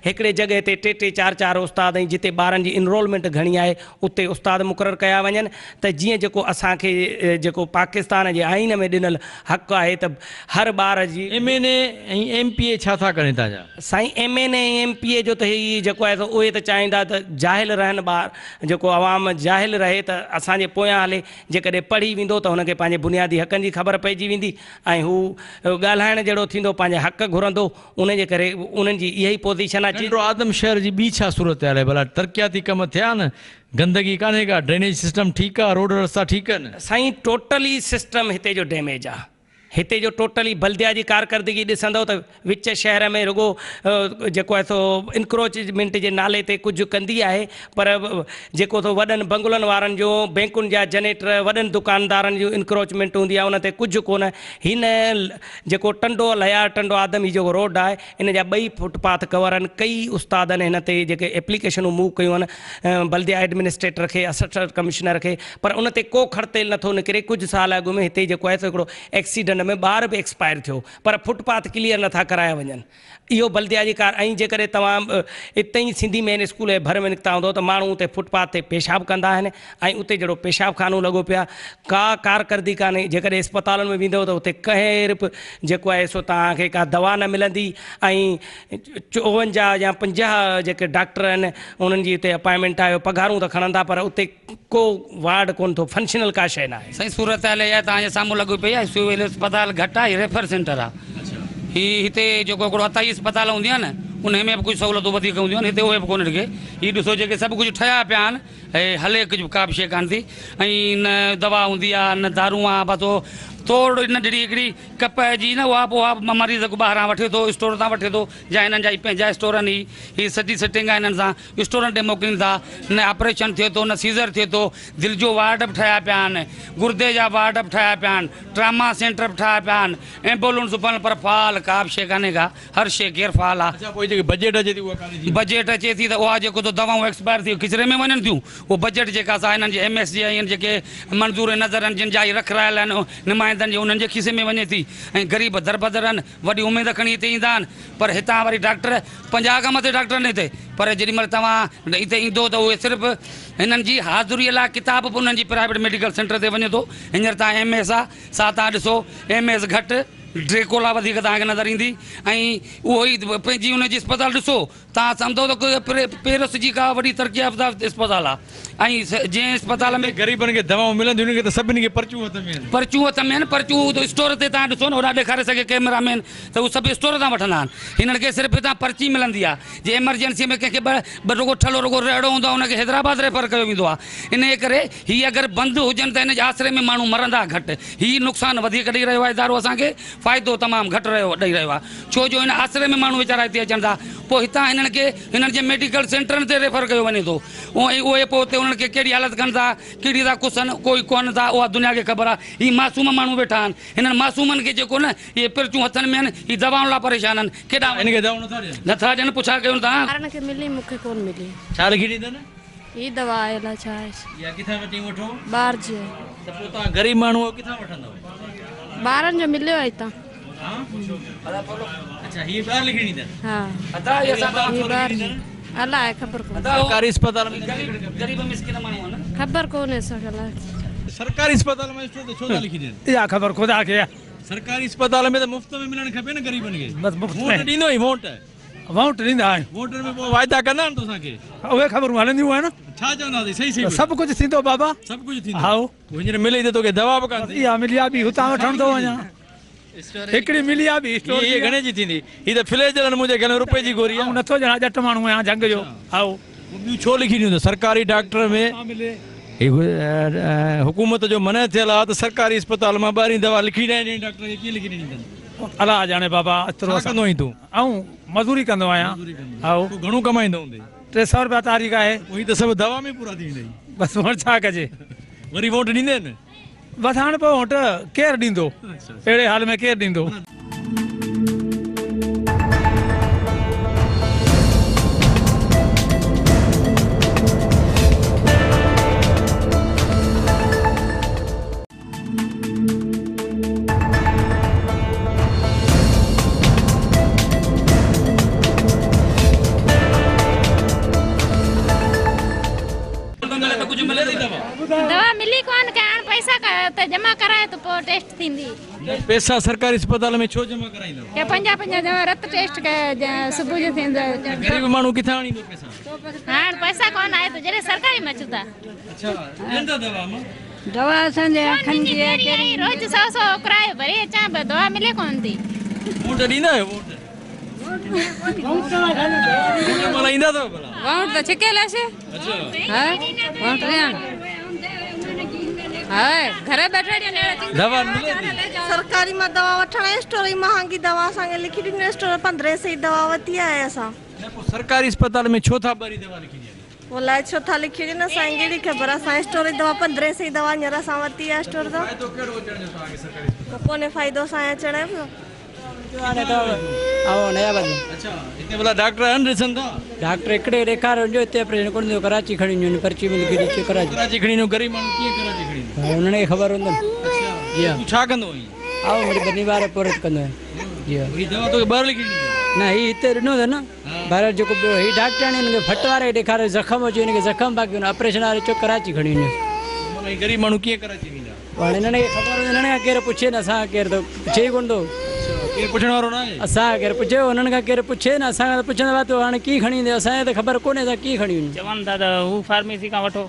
हिकिड़े जॻह ते 3-3, 4-4 उस्ताद ऐं जिते ॿारनि जी इनरोलमेंट घणी आहे उते उस्ताद मुक़ररु कया वञनि त जीअं जेको असांखे जेको पाकिस्तान जे आइन में ॾिनल हक़ आहे त हर ॿार जी MNA ऐं MPA छा था कनि था जा साईं। MNA ऐं MPA जो त हीअ जेको आहे उहे त चाहींदा त जाहिल रहनि ॿार, जेको आवाम जाहिल रहे त असांजे पोयां हले। जेकॾहिं पढ़ी वेंदो त हुनखे पंहिंजे बुनियादी हक़नि जी ख़बर पइजी वेंदी ऐं हू ॻाल्हाइण जहिड़ो थींदो, पंहिंजे हक़ घुरंदो। उनजे करे उन्हनि जी इहा ई पोज़ीशन आहे। आदम शहर जी ॿी छा सूरत हाल आहे? भला तरक़ियाती कम थिया न, गंदगी कान्हे का, ड्रेनेज सिस्टम ठीकु आहे, रोड रस्ता ठीकु आहिनि? साईं टोटली सिस्टम हिते जो डैमेज आहे। हिते जो टोटली बल्दिया जी कारकर्दगी ॾिसंदव त विच शहर में रुगो जेको आहे सो इंक्रोचमेंट जे नाले ते कुझु कंदी आहे, पर जेको सो वॾनि बंगलनि वारनि जो, बैंकुनि जा जनरेटर, वॾनि दुकानदारनि जूं इंक्रोचमेंट हूंदी आहे, उन ते कुझु कोन। हिन जेको टंडो लया टंडो आदम ही जेको रोड आहे, इन जा 2 फुटपाथ कवर आहिनि। कई उस्तादनि हिन ते जेके एप्लीकेशनूं मूव कयूं आहिनि बल्दिया एडमिनिस्ट्रेटर खे, असिस्टेंट कमिश्नर खे, पर उन ते को खड़तेल नथो निकिरे। कुझु साल अॻु में हिते जेको आहे सो हिकिड़ो एक्सीडेंट में ॿार बि एक्सपायर थियो, पर फुटपाथ क्लियर नथा कराया वञनि। इहो बल्दिया जी कार। ऐं जेकॾहिं तव्हां हिते ई सिंधी मेन स्कूल जे भर में निकिता हूंदो त माण्हू उते फुटपाथ ते पेशाब कंदा आहिनि ऐं उते जहिड़ो पेशाब खानो लॻो पिया, का कारकर्दी कान्हे। जेकॾहिं अस्पतालुनि में वेंदव त उते केर बि जेको आहे सो तव्हांखे का दवा न मिलंदी ऐं 54 या 50 जेके डॉक्टर आहिनि उन्हनि जी हिते अपॉइंटमेंट आयो, पघारूं त खणंदा, पर उते को वार्ड कोन थो, फंक्शनल का शइ न आहे। साईं सूरत हाल इहा तव्हांजे साम्हूं लॻो पई आहे। सिविल अस्पताल अस्पताल घटि आहे, रेफर सेंटर आहे। हीअ हिते जेको हिकिड़ो अताई अस्पताल हूंदी आहे न, उन में बि कुझु सहूलियतूं वधीक हूंदियूं आहिनि, हिते उहे बि कोन ॾिठे। हीअ ॾिसो जेके सभु कुझु ठहिया पिया आहिनि, ऐं हले कुझु का बि शइ कान थी, ऐं न दवा हूंदी आहे न दारू आहे, बसि तोड़ इन जहिड़ी हिकिड़ी कप जी न उहा मरीज़ को ॿाहिरां वठे थो, स्टोर तां वठे थो, या हिननि जा ई पंहिंजा स्टोर आहिनि। हीअ सॼी सेटिंग आहे हिननि सां, स्टोरनि ते मोकिलीनि था। न ऑपरेशन थिए थो, न सीज़र थिए थो, दिलि जो वार्ड बि ठहिया पिया आहिनि, गुर्दे जा वार्ड बि ठहिया पिया आहिनि, ट्रामा सेंटर बि ठहिया पिया आहिनि, एम्बुलेंस बि पर फाल का बि शइ कान्हे का, हर शइ गैर फाल आहे। पोइ जेकी बजट अचे थी उहा कान्हे, बजट अचे थी त उहा जेको त दवाऊं एक्सपायर थी किचरे में वञनि थियूं, उहो बजट जेका असां हिननि जे MS जी आहिनि जेके मंज़ूर नज़र आहिनि, जिन जा ई रख रहियल आहिनि नुमाइंदनि जे, उन्हनि जे खीसे में वञे थी। ऐं ग़रीब दरबदर आहिनि, वॾी उमेद खणी हिते ईंदा आहिनि, पर हितां वरी डॉक्टर 50 खां मथे डॉक्टर न हिते। पर जेॾीमहिल तव्हां हिते ईंदो त उहे सिर्फ़ु हिननि जी हाज़ुरीअ लाइ किताब बि उन्हनि जी प्राइवेट मेडिकल सेंटर ते वञे थो। हींअर तव्हां MS आहे, सा तव्हां ॾिसो MS घटि, ड्रेकोला वधीक तव्हांखे नज़र ईंदी, ऐं उहो ई पंहिंजी उनजी अस्पताल ॾिसो तव्हां सम्झो त पेरिस जी का वॾी तरक़ी याफ़्ता अस्पताल आहे। ऐं जंहिं अस्पताल में ग़रीबनि खे दवाऊं मिलंदियूं, उनखे त सभिनी खे पर्चियूं हथ में आहिनि, पर्चियूं हथ में आहिनि। पर्चियूं स्टोर ते तव्हां ॾिसो न, होॾा ॾेखारे सघे कैमरामैन, त उहे सभु स्टोर तां वठंदा आहिनि। हिननि खे सिर्फ़ु हितां पर्ची मिलंदी आहे। जे एमरजेंसी में कंहिंखे ॿ रुगो ठलो रुगो रेड़ो हूंदो आहे, उनखे हैदराबाद रेफर कयो वेंदो आहे। इन करे हीअ अगरि बंदि हुजनि त हिन जे आसिरे में माण्हू मरंदा घटि। हीअ नुक़सानु वधीक ॾेई रहियो आहे इदारो, असांखे फ़ाइदो तमामु घटि ॾेई रहियो आहे, छो जो हिन आसिरे में माण्हू वीचारा हिते अचनि था। पोइ हितां हिननि खे हिननि जे मेडिकल सेंटरनि ते रेफर कयो वञे थो, ऐं उहे पोइ हुते उन्हनि खे कहिड़ी हालत कनि था, कहिड़ी था कुसनि, कोई कोन था, उहा दुनिया खे ख़बर आहे। हीअ मासूम माण्हू वेठा आहिनि, हिननि मासूमनि खे जेको न इहे पर्चियूं हथनि में आहिनि, हीअ दवाउनि लाइ परेशान आहिनि। केॾा हिनखे दवाऊं नथा ॾियनि, पुछा कयूं था। ॿारनि खे मिली, मूंखे कोन मिली। छा लिखी ॾींदनि? हीअ दवा आयल आहे, छा आहे? या किथां वठी वठो? ॿार जी त पोइ तव्हां ग़रीब माण्हू किथां वठंदव? ॿारनि जो मिलियो आहे हितां। अच्छा, हीअ ॿाहिरि लिखी ॾींदनि? हा, हीअ ॿार जी अलाए, ख़बर कोन्हे। सरकारी अस्पताल में ग़रीब मिस्किन माण्हू आहिनि, ख़बर कोन्हे असांखे। अलाए सरकारी अस्पताल में छो था लिखी ॾियनि? इहा ख़बर ख़ुदा खे आहे। सरकारी अस्पताल में त मुफ़्त में मिलणु खपे न ग़रीबनि खे। बसि मुफ़्त वोट में ॾींदो ई वोट ॾींदा आहिनि, वोटनि में पोइ वाइदा कंदा आहिनि तोसांखे, उहे ख़बरूं हलंदियूं आहिनि। छा चवंदासीं? सही सही सभु कुझु थींदो बाबा, सभु कुझु थींदो। हा, हींअर मिले त तोखे दवा बि कान थी। इहा मिली आहे बि हुतां वठण थो वञा, हिकिड़ी मिली आहे बि स्टोर। हीअ घणे जी थींदी? हीअ त फिलेजल मुंहिंजे ख़्याल में रुपए जी गोरी आहे। नथो ॼणा, जट माण्हू आहियां जंग जो। हा, ॿियूं छो लिखी ॾींदो? सरकारी डॉक्टर में हुकूमत जो मन थियल आहे त सरकारी अस्पताल मां ॿाहिरीं दवा लिखी ॾियनि, डॉक्टर खे कीअं लिखी ॾींदनि? अलाह ॼाणे बाबा। छा कंदो आहीं तूं? मज़दूरी कंदो आहियां। हा, तूं घणो कमाईंदो हूंदे? 300 रुपया तारीख़ आहे। उही त सभु दवा में पूरा थी वेंदा। बसि हाणे छा कजे, वरी वोट ॾींदे आहिनि? बसि हाणे पोइ वोट केरु ॾींदो? अहिड़े हाल में केरु ॾींदो? दवा मिली कोन के हाणे पैसा जमा कराए त पोइ टेस्ट थींदी। पैसा सरकारी अस्पताल में छो जमा कराईंदो? के 50 जमा रत टेस्ट के सुबुह जो थींदो। ग़रीब माण्हू किथां आणींदो पैसा? हाणे पैसा कोन आहे त जॾहिं सरकारी में अचूं था। अच्छा, ॾींदा दवा मां? दवा असांजे अखनि जी आहे, कहिड़ी रोज़ 100 किरायो भरे अचां, पर दवा मिले कोन थी। वोट ॾींदा आहियो? वोट मां ईंदा अथव भला? वोट त छिकियल आहे। अच्छा, हा, वोट ॾियण हा, घरे बैठे दवा मिले थी? सरकारी में दवा वठण स्टोर जी महांगी दवा असांखे लिखी ॾिनी, स्टोर 15 सही दवा वरिती आहे असां। सरकारी अस्पताल में छो था ॿाहिरीं दवा लिखी ॾियनि? अलाए छो था लिखी ॾियनि, असांखे कहिड़ी ख़बर। असां स्टोर जी दवा 15 सही दवा हींअर असां वरिती आहे स्टोर तां। कोन्हे फ़ाइदो असांजे अचण जो। अच्छा, हिते भला डॉक्टर आहिनि ॾिसनि था? डॉक्टर हिकिड़े ॾेखारे वञो, हिते ऑपरेशन कोन थींदो, कराची खणी वञो, पर्ची में लिखी ॾिजो कराची खणी वञो। ग़रीब माण्हू कीअं कराची खणी वञो? हुननि खे ख़बर हूंदनि। जी हा, तूं छा कंदो आहीं? वरी शनिवार पूरत कंदो आहियां। जी हा, हीअ दवा तोखे ॿाहिरि लिखी ॾींदी? न हीअ हिते ॾिनो अथनि न ॿाहिरि, जेको ॿियो हीअ डॉक्टर आहिनि हिनखे फट वारे खे ॾेखारे, ज़ख़म हुजे हिनखे ज़ख़म बाक़ी हुन ऑपरेशन वारे चो कराची खणी वञो। ग़रीब माण्हू कीअं कराची वेंदा? हाणे हिननि खे ख़बर हूंदी, हिननि खां केरु पुछे न, असां केरु त पुछे ई कोन थो। केरु पुछण वारो न आहे? असां केरु पुछे, हुननि खां केरु पुछे न, असां खां त पुछंदा त हाणे कीअं खणी ईंदे, असांखे त ख़बर कोन्हे असां कीअं खणी वञूं। चवनि था त हू फार्मेसी खां वठो।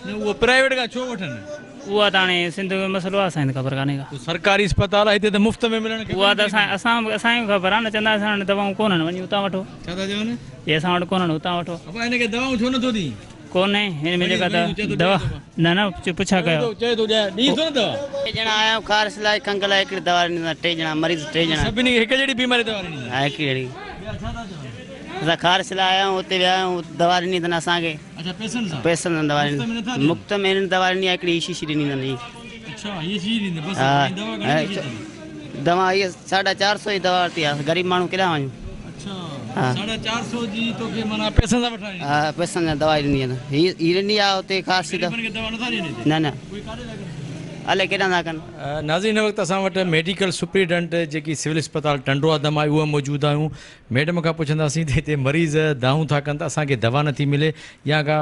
न, उहो प्राइवेट खां छो वठनि? उहा त हाणे सिंध जो मसइलो आहे, असांखे त ख़बर कान्हे का। सरकारी अस्पताल आहे हिते त मुफ़्त में मिलण उहा त असांखे ख़बर आहे न, चवंदा असां वटि दवाऊं कोन्हनि, वञी उतां वठो। छा था चवनि? हे असां वटि कोन्हनि, उतां वठो। अब हिनखे दवाऊं छो नथो ॾी? कोन्हे हिन में जेका दवा न न पुछा कयो। चए थो ॾी थो न दवा? 2 ॼणा आया खारिश लाइ, खंघ लाइ हिकिड़ी दवा ॾींदा, 3 ॼणा मरीज़, 3 ॼणा सभिनी खे हिकु जहिड़ी बीमारी दवा ॾिनी? हा हिकिड़ी अहिड़ी। असां खारिश लाइ आया आहियूं, हुते विया आहियूं, दवा ॾिनी अथनि असांखे। अच्छा पैसनि सां? पैसनि सां दवा ॾिनी, मुफ़्त में हिननि दवा ॾिनी आहे, हिकिड़ी शीशी ॾिनी अथनि। अच्छा ये शीशी ॾींदे बस? दवा इहा 450 जी दवा वरिती आहे, ग़रीब माण्हू केॾां वञूं। अच्छा 450 जी तोखे माना पैसनि सां वठणी? हा पैसनि सां दवा ॾिनी आहे, हीअ ॾिनी आहे हुते ख़ासि दवा नथा ॾियनि? न न अलाए केॾां था कनि। नाज़रीन, हिन वक़्तु असां वटि मेडिकल सुप्रिटेंडेंट जेकी सिविल अस्पताल टंडो आदम आहे उहा मौजूदु आहियूं। मैडम खां पुछंदासीं त हिते मरीज़ दाऊं था कनि त असांखे दवा नथी मिले या का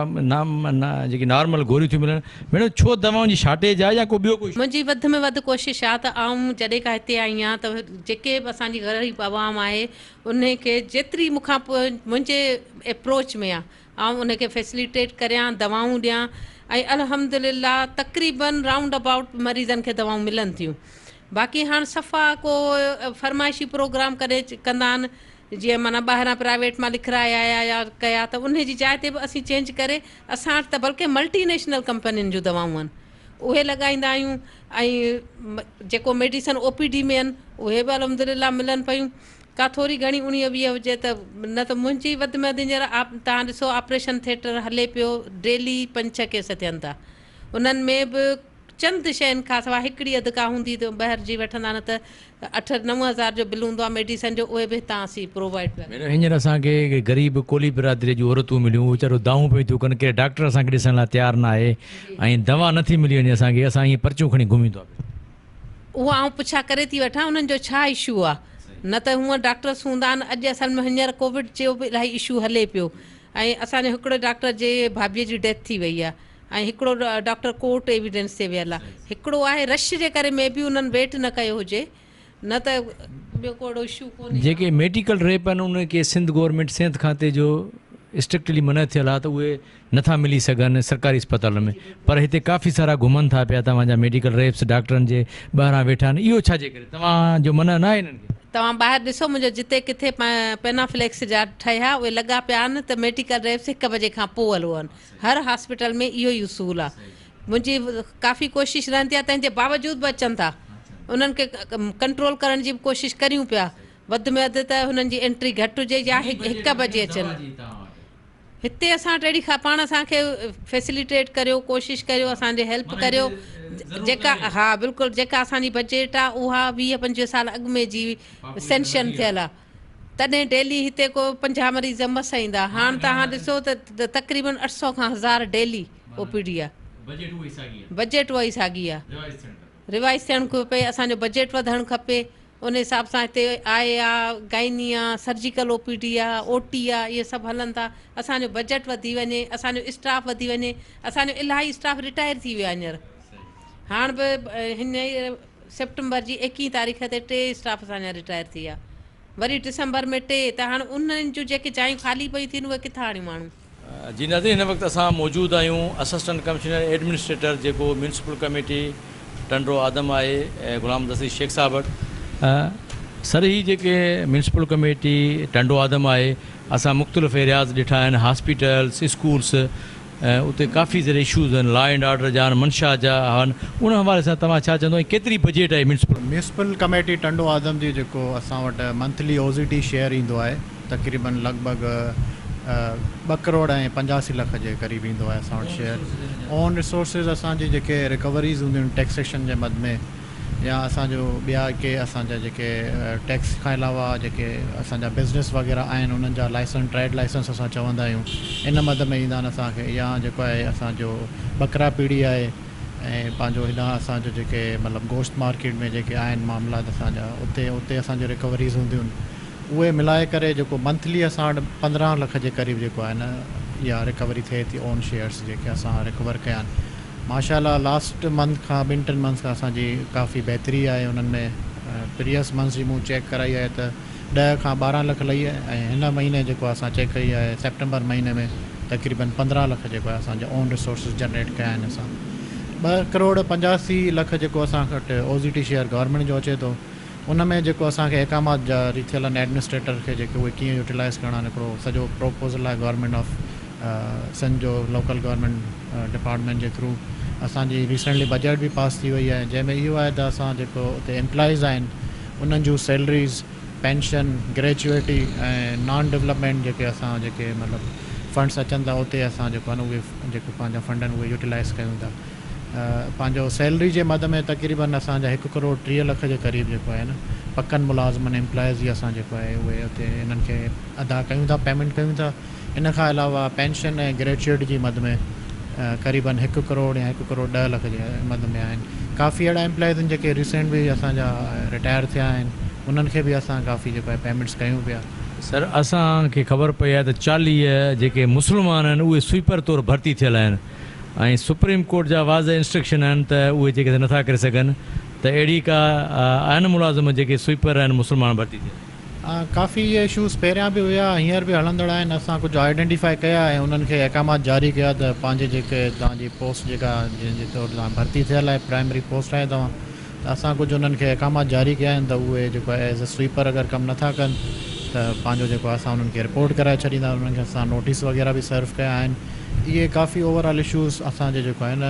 जेकी नॉर्मल गोरियूं थियूं मिलनि। मैडम छो दवाउनि जी शार्टेज आहे या को ॿियो कुझु? मुंहिंजी वधि में वधि कोशिशि आहे त आऊं जॾहिं खां हिते आई आहियां त जेके बि असांजी ग़रीब आवाम आहे उनखे जेतिरी मूंखां मुंहिंजे अप्रोच में आहे आऊं उनखे फैसिलिटेट करियां, दवाऊं ॾियां ऐं अल्हम्दुलिल्लाह तक़रीबन राउंड अबाउट मरीज़नि खे दवाऊं मिलनि थियूं। बाक़ी हाणे सफ़ा को फरमाइशी प्रोग्राम कंदा आहिनि, जीअं माना ॿाहिरां प्राइवेट मां लिखाए आया या कया त उन जी जाइ ते बि असीं चेंज करे असां वटि त बल्कि मल्टीनेशनल कंपनियुनि जूं दवाऊं आहिनि उहे लॻाईंदा आहियूं। ऐं जेको मेडिसन OPD में आहिनि उहे बि अल्हम्दुलिल्लाह मिलनि पियूं। का थोरी घणी 19-20 हुजे त न त मुंहिंजी वधि में वधि हींअर तव्हां ॾिसो ऑपरेशन थिएटर हले पियो, डेली 5-6 केस थियनि था। उन्हनि में बि चंद शयुनि खां सवाइ हिकिड़ी अधु का हूंदी त ॿाहिरि जी वठंदा, न त 8-9 हज़ार जो बिल हूंदो आहे मेडिसन जो, उहे बि हितां असीं प्रोवाइड कयूं। हींअर असांखे ग़रीब कोली बिरादरी जूं औरतूं मिलियूं, वीचारो दाऊं पियूं थियूं कनि, कहिड़े डॉक्टर असांखे ॾिसण लाइ तयारु न आहे ऐं दवा नथी मिली वञे असांखे, असां हीअं पर्चियूं खणी घुमी था पिया। उहा आउं पुछा करे थी वठां उन्हनि जो छा इशू आहे, न त हूअं डॉक्टर्स हूंदा आहिनि। अॼु असल में हींअर कोविड जो बि इलाही इशू हले पियो ऐं असांजो हिकिड़ो डॉक्टर जे भाभीअ जी डेथ थी वई आहे ऐं हिकिड़ो डॉक्टर कोर्ट एविडेंस ते वियल आहे। हिकिड़ो आहे रश जे करे में बि उन्हनि वेट न कयो हुजे, न त ॿियो को इशू कोन्हे। जेके मेडिकल रेप आहिनि उनखे सिंध गवर्नमेंट सिहत खाते जो स्ट्रिक्टली मना थियल आहे त उहे नथा मिली सघनि सरकारी अस्पताल में, पर हिते काफ़ी सारा घुमनि था पिया तव्हांजा मेडिकल रेप्स डॉक्टरनि जे ॿाहिरां वेठा आहिनि। इहो छाजे करे तव्हांजो मना न आहे हिननि खे? तव्हां ॿाहिरि ॾिसो मुंहिंजो जिते किथे पेनाफ्लेक्स जा ठहिया उहे लॻा पिया आहिनि त मेडिकल रेप्स 1 बजे खां पोइ हलो आहिनि। हर हॉस्पिटल में इहो ई उसूल आहे। मुंहिंजी काफ़ी कोशिशि रहंदी आहे, तंहिंजे बावजूद बि अचनि था। उन्हनि खे कंट्रोल करण जी बि कोशिशि करियूं पिया, वधि में वधि त हुननि जी एंट्री घटि हुजे या 1 बजे अचनि। हिते असां वटि अहिड़ी पाण असांखे फैसिलिटेट करियो, कोशिशि करियो, असांजे हेल्प करियो जेका हा बिल्कुलु जेका असांजी बजट आहे उहा 20-25 साल अॻु में जी सेंशन थियल आहे, तॾहिं डेली हिते को 50 मरीज़ मस ईंदा। हाणे तव्हां ॾिसो त तक़रीबन 800 खां 1000 डेली OPD आहे। बजट उहा ई साॻी आहे, रिवाइज़ थियणु खपे, असांजो बजट वधणु खपे। उन हिसाब सां हिते आहे गाइनी आहे, सर्जिकल OPD आहे, OT आहे, इहे सभु हलनि था। असांजो बजट वधी वञे, असांजो स्टाफ वधी वञे। असांजो इलाही स्टाफ रिटायर थी वियो आहे हींअर। हाणे बि हिन सेप्टेंबर जी 21 तारीख़ ते 3 स्टाफ असांजा रिटायर थी विया, वरी डिसंबर में 3। त हाणे उन्हनि जूं जेके जायूं ख़ाली पई थियनि उहे किथां आणियूं माण्हू। जी नाज़रीन, हिन वक़्तु असां मौजूदु आहियूं असिस्टेंट कमिश्नर एडमिनिस्ट्रेटर जेको म्यूनसिपल कमेटी टंडो आदम आहे ग़ुलाम दस्ती शेख साहब वटि। सर ही जेके म्यूनसिपल कमेटी टंडो आदम आहे असां मुख़्तलिफ़ एरियाज़ ॾिठा आहिनि, हॉस्पिटल्स, स्कूल्स, उते काफ़ी ज़रा इशूज़ आहिनि, लॉ एंड ऑर्डर जा आहिनि, मंशा जा आहिनि। उन हवाले सां तव्हां छा चवंदो ऐं केतिरी बजट आहे म्यूनसिपल कमेटी टंडो आदम जी जेको असां वटि मंथली OZT शेयर ईंदो आहे तक़रीबन लॻभॻि 2 करोड़ ऐं 85 लख जे क़रीब ईंदो आहे असां वटि शेयर। ऑन रिसोर्सिस असांजी जेके रिकवरीज़ हूंदियूं आहिनि टैक्सेशन जे मद में या असांजो ॿिया के असांजा जेके टैक्स खां अलावा जेके असांजा बिज़नेस वग़ैरह आहिनि उन्हनि जा लाइसेंस, ट्रेड लाइसेंस असां चवंदा आहियूं, इन मद में ईंदा आहिनि असांखे। या जेको आहे असांजो बकरा पीढ़ी आहे ऐं पंहिंजो हिन असांजो जेके मतिलबु गोश्त मार्केट में जेके आहिनि मामलात असांजा उते असांजो रिकवरीज़ हूंदियूं आहिनि, उहे मिलाए करे जेको मंथली असां वटि 15 लख जे क़रीब जेको आहे न इहा रिकवरी थिए थी। ऑन शेयर्स जेके असां रिकवर कया आहिनि माशाल्लाह लास्ट मंथ खां 2-3 मंथ्स खां असांजी काफ़ी बहितरी आहे उन्हनि में। प्रीवियस मंथ्स जी मूं चेक कराई आहे त 10 खां 12 लख लही आहे ऐं हिन महीने जेको असां चेक कई आहे सेप्टेंबर महीने में तक़रीबन 15 लख जेको आहे असांजा ऑन रिसोर्सिस जनरेट कया आहिनि असां। 2,85,00,000 जेको असां वटि OZT शेयर गवर्नमेंट जो अचे थो, उन में जेको असांखे अहकामात जारी थियल आहिनि एडमिनिस्ट्रेटर खे जेके उहे कीअं यूटिलाइज़ करणा आहिनि, हिकिड़ो सॼो प्रोपोज़ल आहे गवर्नमेंट ऑफ सिंध जो लोकल गवर्नमेंट डिपार्टमेंट जे थ्रू। असांजी रिसेंटली बजट बि पास थी वई आहे, जंहिंमें इहो आहे त असां जेको उते एम्प्लॉइज़ आहिनि उन्हनि जूं सैलरीज़, पेंशन, ग्रेजुएटी ऐं नॉन डेवलपमेंट जेके असां जेके मतिलबु फंड्स अचनि था उते असां जेको आहे न उहे जेको पंहिंजा फंड आहिनि उहे यूटिलाइज़ कयूं था। पंहिंजो सैलरी जे मद में तक़रीबन असांजा 1,30,00,000 जे क़रीब जेको आहे न पकनि मुलाज़िमनि एम्प्लॉइज़ जी असां जेको आहे उहे उते इन्हनि खे अदा कयूं था, पेमेंट कयूं था। इन खां अलावा पेंशन ऐं ग्रेजुएट जी मद में क़रीबन 1 करोड़ या 1,10,00,000 जे मद में आहिनि। काफ़ी अहिड़ा एम्प्लॉइज़ आहिनि जेके रिसेंट बि असांजा रिटायर थिया आहिनि, उन्हनि खे बि असां काफ़ी जेको आहे पेमेंट्स कयूं पिया। सर असांखे ख़बर पई आहे त 40 जेके मुस्लमान आहिनि उहे स्वीपर तौरु भर्ती थियल आहिनि ऐं सुप्रीम कोर्ट जा वाज़ इंस्ट्रक्शन आहिनि त उहे जेके नथा करे सघनि, त अहिड़ी का आहिनि मुलाज़िम जेके स्वीपर आहिनि मुस्लमान भर्ती थिया? काफ़ी इहे इशूज़ पहिरियां बि हुया, हींअर बि हलंदड़ आहिनि। असां कुझु आइडेंटिफाई कया ऐं उन्हनि खे अहकामात जारी कया त पंहिंजे जेके तव्हांजी पोस्ट जेका जंहिंजे तौरु तव्हां भर्ती थियल आहे, प्राइमरी पोस्ट आहे तव्हां, त असां कुझु उन्हनि खे अहकामात जारी कया आहिनि त उहे जेको आहे एज़ अ स्वीपर अगरि कमु नथा कनि त पंहिंजो जेको आहे असां उन्हनि खे रिपोर्ट कराए छॾींदा, उन्हनि खे असां नोटिस वग़ैरह बि सर्व कया आहिनि। इहे काफ़ी ओवरऑल इशूज़ असांजे जेको आहे न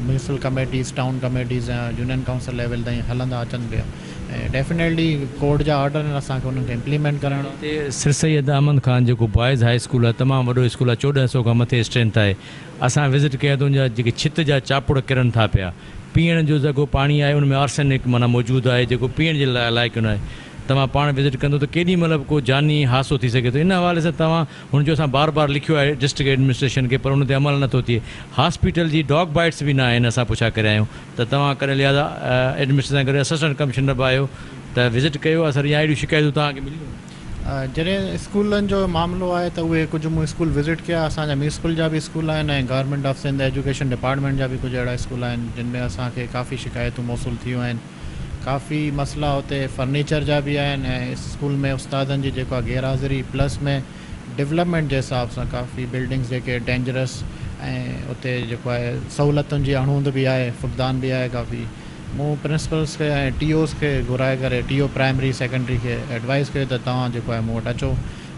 म्यूनिसिपल कमेटीज़, टाउन कमेटीज़ ऐं यूनियन काउंसिल लेवल ताईं हलंदा अचनि पिया ऐं डेफिनेटली कोर्ट जा ऑर्डर आहिनि, असांखे उन्हनि खे इम्प्लीमेंट करणु। सिर सैयद अहमद ख़ान जेको बॉइज़ हाई स्कूल आहे, तमामु वॾो स्कूल आहे, 1400 खां मथे स्ट्रेंथ आहे। असां विज़िट कया त उनजा जेके छित जा चापुड़ किरनि था पिया, पीअण जो जेको पाणी आहे उनमें आर्सेनिक माना मौजूदु आहे जेको पीअण जे लाइक़ु न आहे। तव्हां पाण विज़िट कंदो त केॾी महिल को जानी हादसो थी सघे थो। इन हवाले सां तव्हां हुनजो असां बार बार लिखियो आहे डिस्ट्रिक्ट एडमिनिस्ट्रेशन खे, पर उन ते अमल नथो थिए। हॉस्पिटल जी डॉग बाइट्स बि न आहिनि, असां पुछा करे आहियूं त तव्हां करे लिहाज़ा एडमिनिस्ट्रेशन करे असिस्टेंट कमिश्नर बि आहियो त विज़िट कयो आहे सर, या अहिड़ियूं शिकायतूं तव्हांखे मिलियूं? जॾहिं स्कूलनि जो मामिलो आहे त उहे कुझु मूं स्कूल विज़िट कया। असांजा म्यूनिसिपल जा बि स्कूल आहिनि ऐं government of Sindh education department जा बि कुझु अहिड़ा स्कूल आहिनि जिन में असांखे काफ़ी शिकायतूं मौसूल थियूं आहिनि। काफ़ी मसइला हुते फर्नीचर जा बि आहिनि ऐं स्कूल में उस्तादनि जी जेको आहे गैरहाज़िरी, प्लस में डेवलपमेंट जे हिसाब सां काफ़ी बिल्डिंग्स जेके डेंजरस ऐं उते जेको आहे सहूलियतुनि जी अणूंद बि आहे, फुक़दान बि आहे काफ़ी। मूं प्रिंसिपल्स खे ऐं TOs खे घुराए करे TO प्राइमरी सेकेंडरी खे एडवाइस कयो त तव्हां जेको आहे मूं वटि अचो,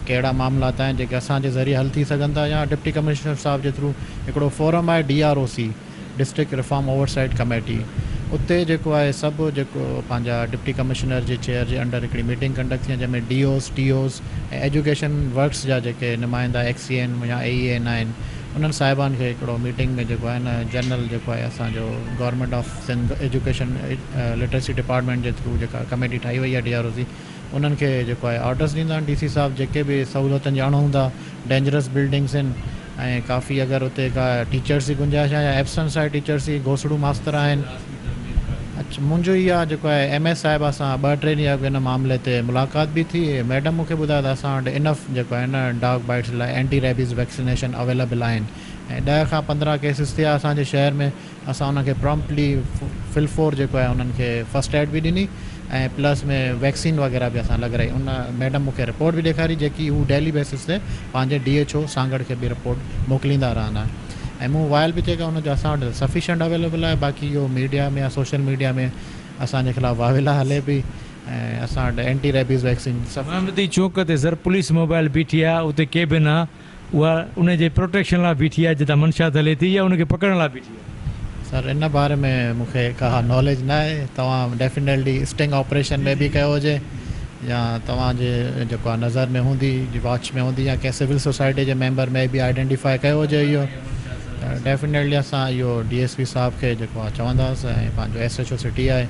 कहिड़ा मामलात आहिनि जेके असांजे ज़रिए हल थी सघनि था, या डिप्टी कमिश्नर साहब जे थ्रू हिकिड़ो फोरम आहे DROC, district reform oversight committee, उते जेको आहे सभु जेको पंहिंजा डिप्टी कमिश्नर जे चेयर जे अंडर हिकिड़ी मीटिंग कंडक्ट थी आहे जंहिंमें DOs, TOs ऐं एजुकेशन वर्क्स जा जेके नुमाइंदा XCN या AEN आहिनि उन्हनि साहिबान खे हिकिड़ो मीटिंग में जेको आहे न जनरल जेको आहे असांजो government of Sindh education literacy department जे थ्रू जेका कमेटी ठाही वई आहे DROC, उन्हनि खे जेको आहे ऑर्डर्स ॾींदा आहिनि DC साहब जेके बि सहूलियतनि ॼाणूं हूंदा, डेंजरस बिल्डिंग्स आहिनि ऐं काफ़ी अगरि उते का टीचर्स जी गुंजाइश आहे या एब्सेंस आहे टीचर्स जी, घोसड़ू मास्तर आहिनि। अच्छा, मुंहिंजो इहा जेको आहे MS साहिबा सां 2-3 ॾींहं अॻु हिन मामले ते मुलाक़ात बि थी। मैडम मूंखे ॿुधायो त असां वटि इनफ जेको आहे न डॉग बाइट्स लाइ एंटी रेबीज़ वैक्सीनेशन अवेलेबल आहिनि ऐं 10 खां 15 केसिस थिया असांजे शहर में। असां उनखे प्रॉम्प्टली फिलफोर जेको आहे उन्हनि खे फस्ट एड बि ॾिनी ऐं प्लस में वैक्सीन वग़ैरह बि असां लॻाई। उन मैडम मूंखे रिपोर्ट बि ॾेखारी जेकी हू डेली बेसिस ते पंहिंजे DHO सांगड़ खे बि रिपोर्ट मोकिलींदा रहंदा ऐं मूं वायल बि चई हुनजो असां वटि सफिशेंट अवेलेबल आहे। बाक़ी इहो मीडिया में या सोशल मीडिया में असांजे ख़िलाफ़ु वाविला हले पई ऐं असां वटि एंटी रेबीज़ वैक्सीन महमदी चौक ते सर पुलिस मोबाइल बीठी आहे, उते केबिन आहे, उहा उनजे प्रोटेक्शन लाइ बीठी आहे जितां मंशात हले थी, या उनखे पकड़ण लाइ बीठी आहे? सर इन बारे में मूंखे का नॉलेज न आहे। तव्हां डेफिनेटली स्टिंग ऑपरेशन में बि कयो हुजे या तव्हांजे जेको आहे नज़र में हूंदी, वॉच में हूंदी, या कंहिं सिविल सोसाइटी जे मेंबर में बि आइडेंटिफाई कयो हुजे इहो, डेफिनेटली असां इहो DSP साहब खे जेको आहे चवंदासीं ऐं पंहिंजो SHO सिटी आहे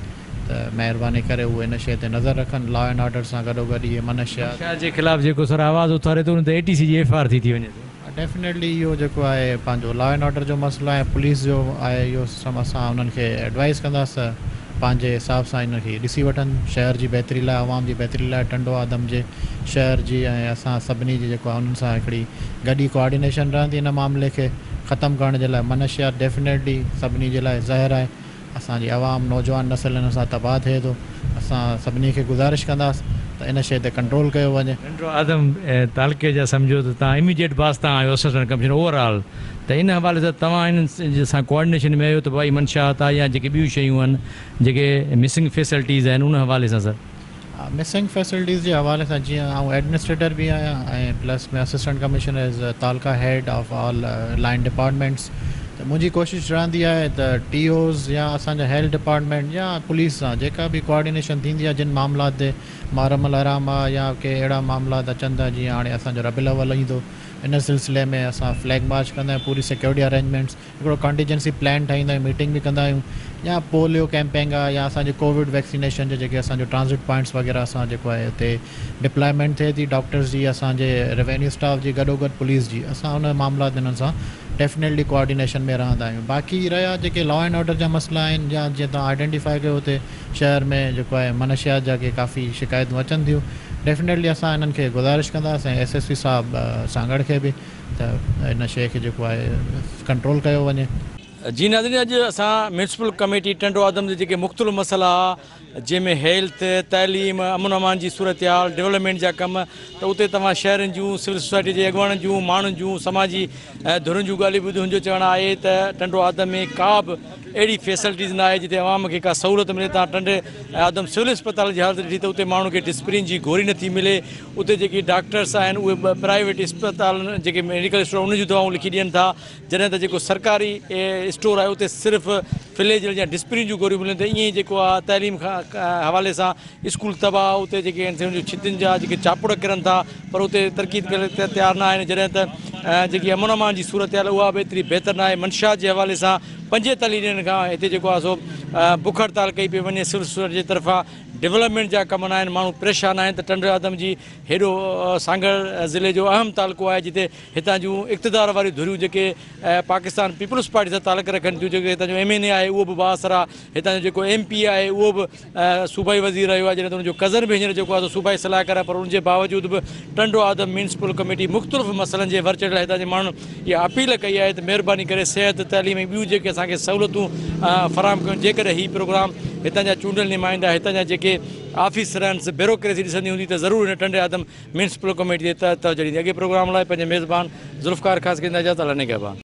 त महिरबानी करे उहे इन शइ ते नज़र रखनि। लॉ एंड ऑर्डर सां गॾोगॾु इहे मनशियात जे ख़िलाफ़ु जेको सर आवाज़ उथारे थो उन ते ATC जी FIR थी वञे। डेफिनेटली इहो जेको आहे पंहिंजो लॉ एंड ऑर्डर जो मसइलो आहे, पुलिस जो आहे, इहो सभु असां उन्हनि खे एडवाइस कंदासीं पंहिंजे हिसाब सां इनखे ॾिसी वठनि शहर जी बहितरी लाइ, आवाम जी बहितरी लाइ, टंडो आदम जे शहर जी ऐं असां सभिनी जी जेको आहे उन्हनि सां हिकिड़ी गॾी कोऑर्डिनेशन रहंदी इन मामले खे ख़तमु करण जे लाइ। मनशियात डेफिनेटली सभिनी जे लाइ ज़हर आहे, असांजी आवाम नौजवान नसल हिन सां तबाह थिए थो। असां सभिनी खे गुज़ारिश कंदासीं त इन शइ ते कंट्रोल कयो वञे। टंडो आदम तालुके जा सम्झो त तव्हां इमीडिएट बास तव्हां आहियो असिस्टेंट कमिश्नर ओवरऑल, त इन हवाले सां तव्हां इन्हनि सां कोऑर्डिनेशन में आहियो त भाई मंशात आहे या जेके ॿियूं शयूं आहिनि जेके मिसिंग फैसिलिटीज़ आहिनि उन हवाले सां सर? मिसिंग फैसिलिटीज़ जे हवाले सां जीअं आउं एडमिनिस्ट्रेटर बि आहियां ऐं प्लस में assistant commissioner as तालका head of all line departments. त मुंहिंजी कोशिशि रहंदी आहे त TOs या असांजा हेल्थ डिपार्टमेंट या पुलिस सां जेका बि कोऑर्डिनेशन थींदी आहे जिन मामलात ते मारमल आराम आहे या के अहिड़ा मामलात अचनि था जीअं हाणे असांजो रबीउल अव्वल ईंदो, इन सिलसिले में असां फ्लैग मार्च कंदा आहियूं, पूरी सिक्योरिटी अरेंजमेंट्स, हिकिड़ो कंटीजेंसी प्लान ठाहींदा आहियूं, मीटिंग बि कंदा आहियूं, या पोलियो कैंपेंग आहे या असांजे कोविड वैक्सीनेशन जे जेके असांजो ट्रांज़िट पॉइंट्स वग़ैरह असां जेको आहे हिते डिप्लॉयमेंट थिए थी डॉक्टर्स जी, असांजे रेवेन्यू स्टाफ जी, गॾोगॾु पुलिस जी, असां उन मामलात इन्हनि सां डेफिनेटली कोऑर्डिनेशन में रहंदा आहियूं। बाक़ी रहिया जेके लॉ एंड ऑर्डर जा मसइला आहिनि या जीअं तव्हां आइडेंटिफाई कयो हुते शहर में जेको आहे मनशियात जा के काफ़ी शिकायतूं अचनि थियूं, डेफिनेटली असां इन्हनि खे गुज़ारिश कंदासीं ऐं SSP साहब सांगड़ खे बि त इन शइ खे जेको आहे कंट्रोल कयो वञे। जी नाज़रीन, अॼु असां म्यूनसिपल कमेटी टंडो आदम जे जेके मुख़्तलिफ़ मसइला जंहिंमें हेल्थ, तइलीम, अमन अमान जी सूरत हाल, डेवलपमेंट जा कम, त उते तव्हां शहरनि जूं, सिविल सोसाइटी जे अॻुवाणनि जूं, माण्हुनि जूं, समाजी धुरनि जूं ॻाल्हियूं ॿुधियूं। जो चवणु आहे त टंडो आदम में का बि अहिड़ी फैसिलिटीज़ न आहे जिते अवाम खे का सहूलियत मिले। तव्हां टंडे आदम सिविल अस्पताल जी हालत ॾिठी त उते माण्हू खे डिस्प्रिन जी गोरी नथी मिले, उते जेके डॉक्टर्स आहिनि उहे प्राइवेट अस्पताल जेके मेडिकल स्टोर उन जूं दवाऊं लिखी ॾियनि था, जॾहिं त जेको सरकारी स्टोर आहे उते सिर्फ़ु फिलेजल या डिस्प्रिन जूं गोरियूं मिलनि। त ईअं ई जेको आहे तइलीम खां हवाले सां स्कूल तबाह, उते जेके आहिनि छितियुनि जा जेके चापुड़ किरनि था पर उते तरक़ी करे तयारु न आहिनि, जॾहिं त जेकी अमन अमान जी सूरत हाल उहा बि एतिरी बहितर न आहे। मंशात जे हवाले सां 45 ॾींहंनि खां हिते जेको आहे सो बुख हड़ताल कई पई वञे, सिविल सोसाइटी जे तरफ़ां डेवलपमेंट जा कम न आहिनि, माण्हू परेशान आहिनि। त टंडो आदम जी हेॾो सांगड़ ज़िले जो अहम तालुको आहे जिते हितां जूं इक़्तिदार वारियूं धुरियूं जेके पाकिस्तान पीपल्स पार्टी सां तालुक रखनि थियूं, जेके हितां जो MNA आहे उहो बि बासर आहे, हितां जो जेको MP आहे उहो बि सूबाई वज़ीर रहियो आहे, जॾहिं त हुनजो कज़न बि हींअर जेको आहे सूबाई सलाहकार आहे, पर उनजे बावजूदि बि टंडो आदम म्यूनसिपल कमेटी मुख़्तलिफ़ मसइलनि जे वर्चड़े हितां जे माण्हुनि इहा अपील कई आहे त महिरबानी करे सिहत, तइलीम ऐं ॿियूं जेके असांखे सहूलियतूं फ़राहम कयूं। जेकॾहिं हीअ प्रोग्राम हितां जा चूंडियल नुमाइंदा, हितां जा जेके ऑफिसर आहिनि, ब्यूरोक्रेसी ॾिसंदी हूंदी त ज़रूरु हिन टंडे आदम म्यूनसिपल कमेटी ते तवजो ॾींदी। अॻे प्रोग्राम लाइ पंहिंजे मेज़बान ज़ुल्फ़कार ख़ासि कंदा इजाज़त, अल्लाह निगहबान।